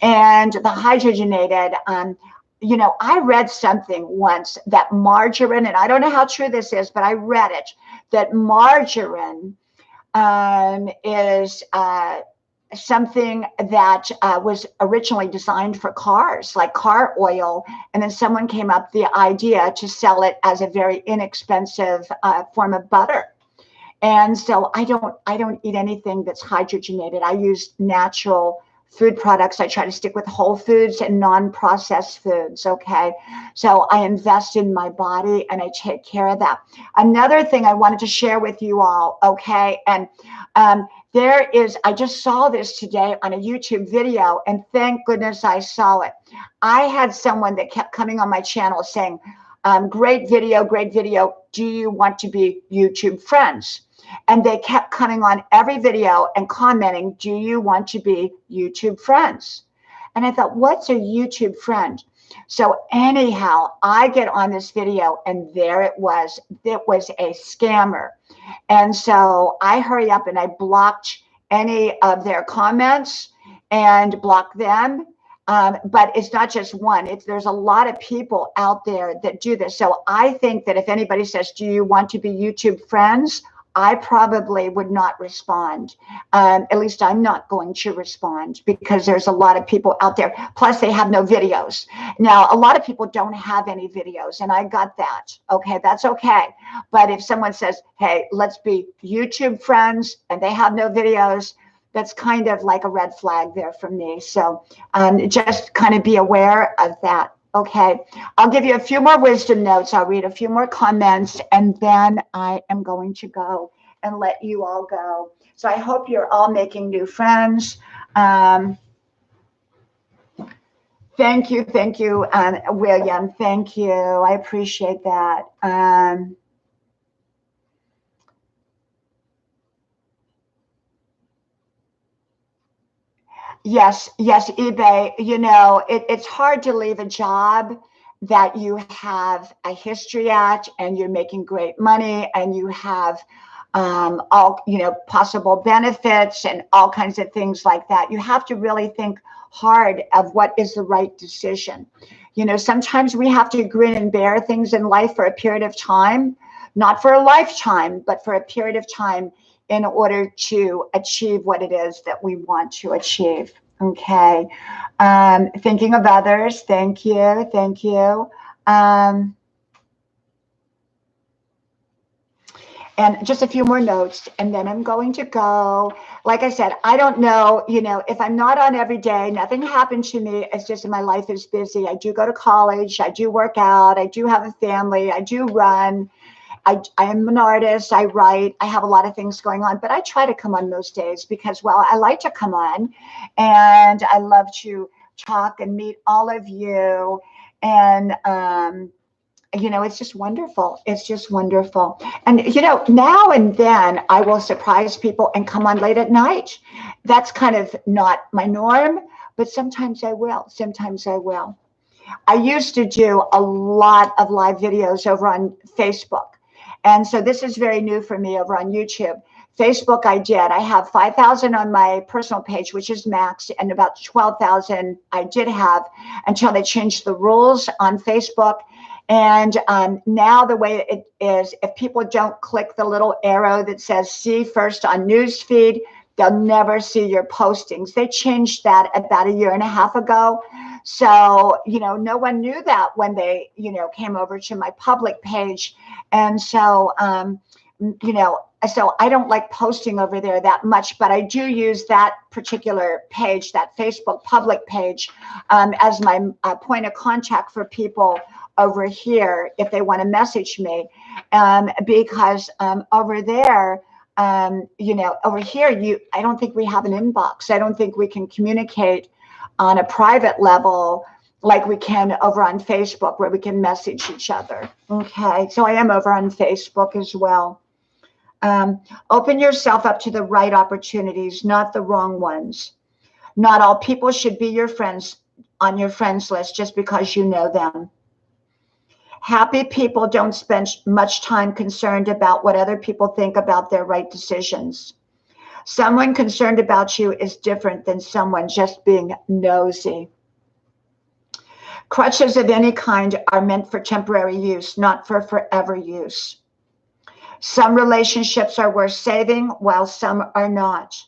And the hydrogenated, you know, I read something once that margarine, and I don't know how true this is, but I read it, that margarine is something that was originally designed for cars, like car oil, and then someone came up the idea to sell it as a very inexpensive form of butter. And so I don't eat anything that's hydrogenated. I use natural food products. I try to stick with whole foods and non-processed foods. Okay. So I invest in my body and I take care of that. Another thing I wanted to share with you all. Okay. And I just saw this today on a YouTube video, and thank goodness I saw it. I had someone that kept coming on my channel saying, great video, great video. Do you want to be YouTube friends? And they kept coming on every video and commenting, do you want to be YouTube friends? And I thought, what's a YouTube friend? So anyhow, I get on this video and there it was. It was a scammer. And so I hurry up and I blocked any of their comments and blocked them. But it's not just one. There's a lot of people out there that do this. So I think that if anybody says, do you want to be YouTube friends? I probably would not respond. At least I'm not going to respond because there's a lot of people out there. Plus, they have no videos. Now, a lot of people don't have any videos, and I got that. Okay, that's okay. But if someone says, hey, let's be YouTube friends, and they have no videos, that's kind of like a red flag there for me. So just kind of be aware of that. Okay, I'll give you a few more wisdom notes. I'll read a few more comments, and then I am going to go and let you all go. So I hope you're all making new friends. Thank you, William. Thank you. I appreciate that. Yes, eBay. You know, it's hard to leave a job that you have a history at, and you're making great money, and you have all, you know, possible benefits and all kinds of things like that. You have to really think hard of what is the right decision. You know, sometimes we have to grin and bear things in life for a period of time, not for a lifetime, but for a period of time, in order to achieve what it is that we want to achieve. Okay. Thinking of others. Thank you. And just a few more notes, and then I'm going to go. Like I said, I don't know, you know, if I'm not on every day, nothing happened to me. It's just my life is busy. I do go to college. I do work out. I do have a family. I do run. I am an artist. I write. I have a lot of things going on, but I try to come on most days because, well, I like to come on, and I love to talk and meet all of you. And, it's just wonderful. It's just wonderful. And, now and then I will surprise people and come on late at night. That's kind of not my norm, but sometimes I will. Sometimes I will. I used to do a lot of live videos over on Facebook. And so this is very new for me over on YouTube. Facebook, I have 5,000 on my personal page, which is max, and about 12,000 I did have until they changed the rules on Facebook. And now the way it is, if people don't click the little arrow that says see first on newsfeed, they'll never see your postings. They changed that about 1.5 years ago. So, no one knew that when they, came over to my public page. And so, so I don't like posting over there that much, but I do use that particular page, that Facebook public page, as my point of contact for people over here if they want to message me, because over there, over here, I don't think we have an inbox. I don't think we can communicate on a private level like we can over on Facebook, where we can message each other. Okay, so I am over on Facebook as well. Open yourself up to the right opportunities, not the wrong ones. Not all people should be your friends on your friends list just because you know them. Happy people don't spend much time concerned about what other people think about their right decisions. Someone concerned about you is different than someone just being nosy. Crutches of any kind are meant for temporary use, not for forever use. Some relationships are worth saving, while some are not.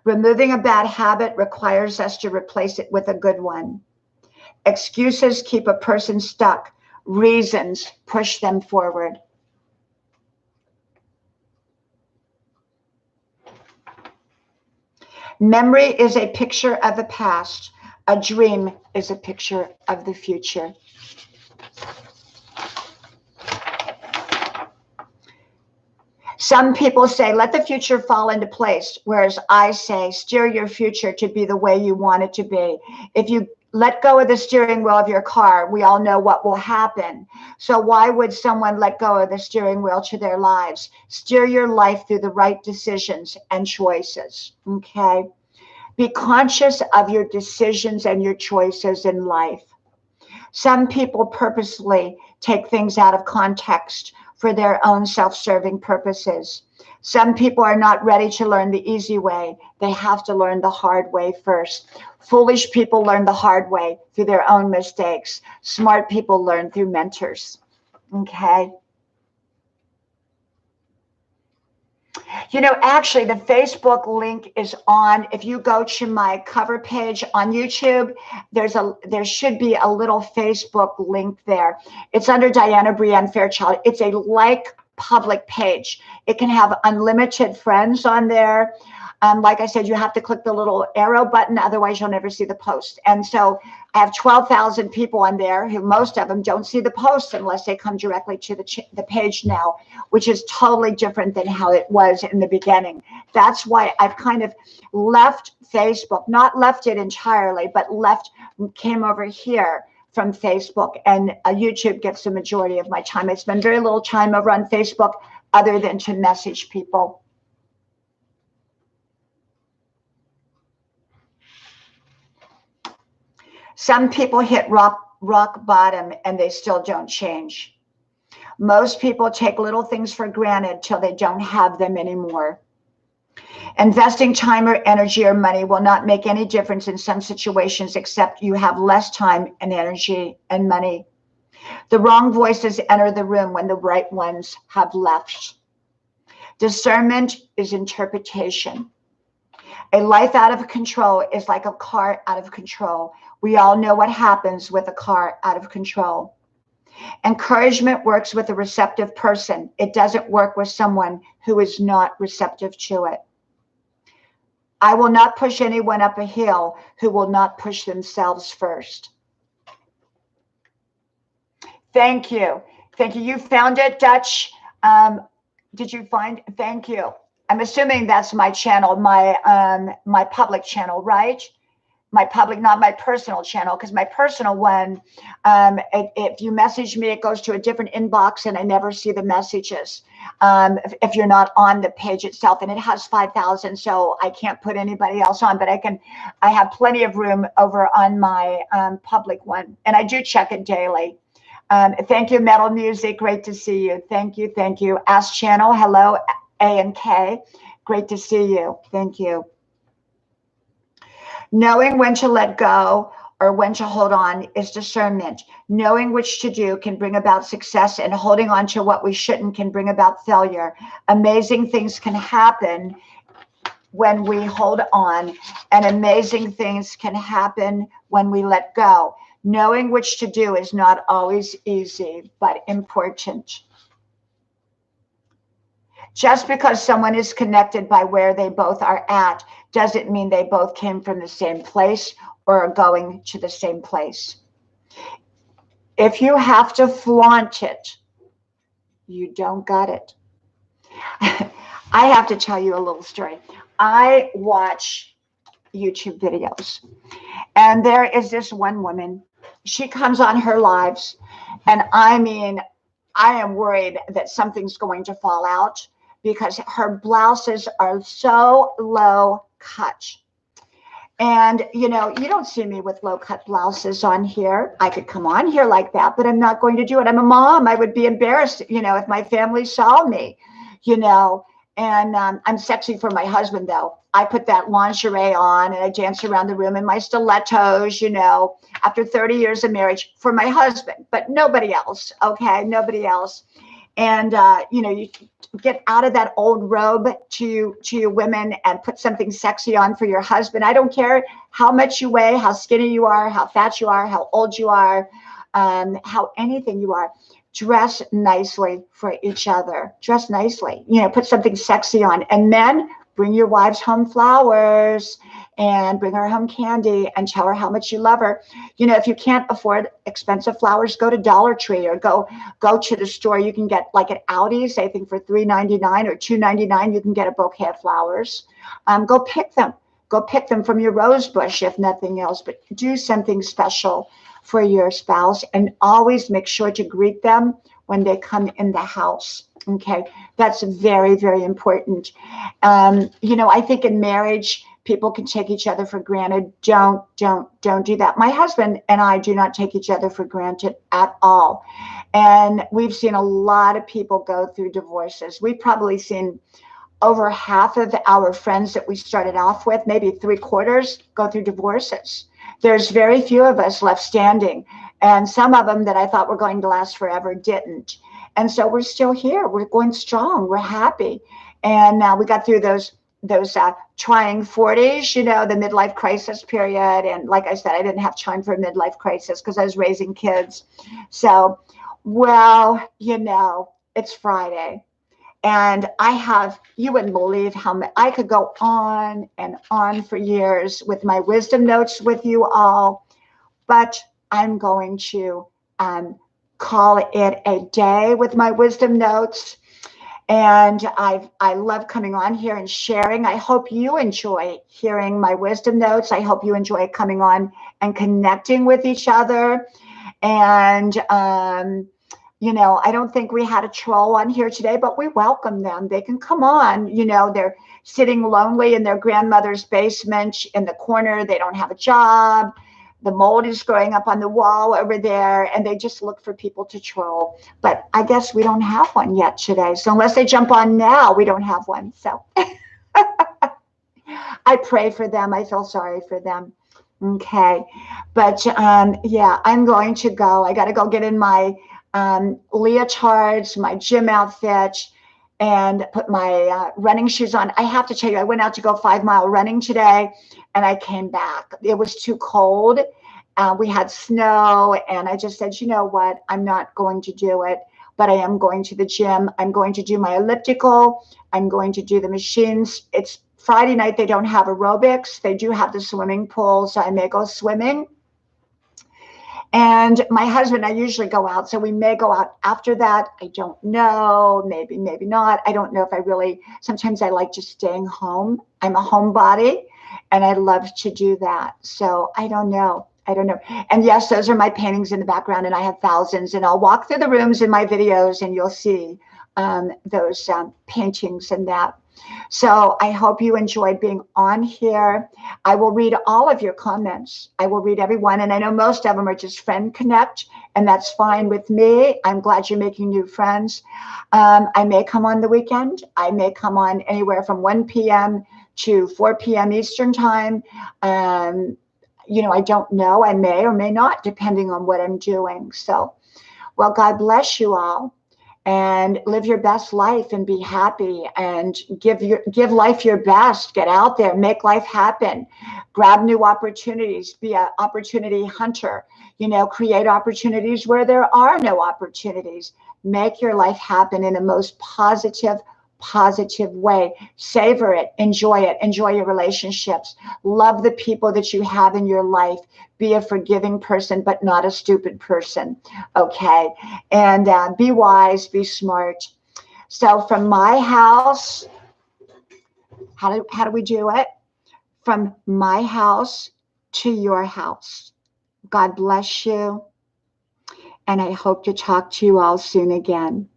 Removing a bad habit requires us to replace it with a good one. Excuses keep a person stuck. Reasons push them forward. Memory is a picture of the past. A dream is a picture of the future. Some people say, let the future fall into place, whereas I say, steer your future to be the way you want it to be. If you let go of the steering wheel of your car, we all know what will happen. So why would someone let go of the steering wheel to their lives? Steer your life through the right decisions and choices, okay? Be conscious of your decisions and your choices in life. Some people purposely take things out of context for their own self-serving purposes. Some people are not ready to learn the easy way. They have to learn the hard way first. Foolish people learn the hard way through their own mistakes. Smart people learn through mentors. Okay? Actually, the Facebook link is on. If you go to my cover page on YouTube, there should be a little Facebook link there. It's under Dianna Brianne Fairchild. It's a public page. It can have unlimited friends on there. Like I said, you have to click the little arrow button, otherwise you'll never see the post. And so I have 12,000 people on there who most of them don't see the post unless they come directly to the page now, which is totally different than how it was in the beginning. That's why I've kind of left Facebook, not left it entirely, but came over here from Facebook, and YouTube gets the majority of my time. I spend very little time over on Facebook other than to message people. Some people hit rock bottom and they still don't change. Most people take little things for granted till they don't have them anymore. Investing time or energy or money will not make any difference in some situations, except you have less time and energy and money. The wrong voices enter the room when the right ones have left. Discernment is interpretation. A life out of control is like a car out of control. We all know what happens with a car out of control. Encouragement works with a receptive person. It doesn't work with someone who is not receptive to it. I will not push anyone up a hill who will not push themselves first. Thank you. Thank you. You found it, Dutch. Did you find? Thank you. I'm assuming that's my channel, my public channel, right? my public, not my personal channel, because my personal one, if you message me, it goes to a different inbox and I never see the messages if you're not on the page itself, and it has 5,000, so I can't put anybody else on, but I have plenty of room over on my public one, and I do check it daily. Thank you, Metal Music, great to see you. Thank you, thank you. Ask Channel, hello, A and K, great to see you. Thank you. Knowing when to let go or when to hold on is discernment. Knowing which to do can bring about success, and holding on to what we shouldn't can bring about failure. Amazing things can happen when we hold on, and amazing things can happen when we let go. Knowing which to do is not always easy, but important. Just because someone is connected by where they both are at doesn't mean they both came from the same place or are going to the same place. If you have to flaunt it, you don't got it. I have to tell you a little story. I watch YouTube videos, and there is this one woman. She comes on her lives, and I mean, I am worried that something's going to fall out because her blouses are so low cut. And, you know, you don't see me with low cut blouses on here. I could come on here like that, but I'm not going to do it. I'm a mom. I would be embarrassed, you know, if my family saw me, you know, and I'm sexy for my husband, though. I put that lingerie on and I dance around the room in my stilettos, you know, after 30 years of marriage for my husband, but nobody else. Okay. Nobody else. And, you know, you get out of that old robe to women and put something sexy on for your husband. I don't care how much you weigh, how skinny you are, how fat you are, how old you are, how anything you are. Dress nicely for each other. Dress nicely. You know, put something sexy on. And men, bring your wives home flowers and bring her home candy and tell her how much you love her. You know, if you can't afford expensive flowers, go to Dollar Tree or go to the store. You can get, like at Aldi's, I think for $3.99 or $2.99, you can get a bouquet of flowers. Go pick them. Go pick them from your rose bush, if nothing else, but do something special for your spouse, and always make sure to greet them when they come in the house. Okay, that's very, very important. You know, I think in marriage, people can take each other for granted. Don't do that. My husband and I do not take each other for granted at all. And we've seen a lot of people go through divorces. We've probably seen over half of our friends that we started off with, maybe 3/4, go through divorces. There's very few of us left standing. And some of them that I thought were going to last forever didn't. And so we're still here. We're going strong. We're happy. And now we got through those trying 40s, you know, the midlife crisis period. And like I said, I didn't have time for a midlife crisis because I was raising kids. So, well, you know, it's Friday. And you wouldn't believe how much, I could go on and on for years with my wisdom notes with you all, but I'm going to call it a day with my wisdom notes. And I love coming on here and sharing. I hope you enjoy hearing my wisdom notes. I hope you enjoy coming on and connecting with each other. And, you know, I don't think we had a troll on here today, but we welcome them. They can come on. You know, they're sitting lonely in their grandmother's basement in the corner. They don't have a job. The mold is growing up on the wall over there, and they just look for people to troll. But I guess we don't have one yet today. So unless they jump on now, we don't have one. So I pray for them. I feel sorry for them. Okay. But yeah, I'm going to go. I got to go get in my leotards, my gym outfit, and put my running shoes on. I have to tell you, I went out to go 5-mile running today, and I came back. It was too cold. We had snow, and I just said, you know what? I'm not going to do it, but I am going to the gym. I'm going to do my elliptical. I'm going to do the machines. It's Friday night. They don't have aerobics. They do have the swimming pool, so I may go swimming. And my husband, I usually go out, so we may go out after that. I don't know, maybe not. I don't know if I really, sometimes I like just staying home. I'm a homebody. And I love to do that. So I don't know. I don't know. And yes, those are my paintings in the background, and I have thousands. And I'll walk through the rooms in my videos, and you'll see those paintings and that. So I hope you enjoyed being on here. I will read all of your comments. I will read everyone. And I know most of them are just friend connect, and that's fine with me. I'm glad you're making new friends. I may come on the weekend. I may come on anywhere from 1 p.m. to 4 p.m. Eastern time. I don't know. I may or may not, depending on what I'm doing. So, well, God bless you all, and live your best life and be happy, and give life your best. Get out there, make life happen, grab new opportunities, be an opportunity hunter, create opportunities where there are no opportunities. Make your life happen in a most positive way. Savor it, enjoy your relationships, love the people that you have in your life, be a forgiving person, but not a stupid person. Okay. And be wise, be smart. So from my house, how do we do it? From my house to your house. God bless you. And I hope to talk to you all soon again.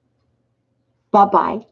Bye-bye.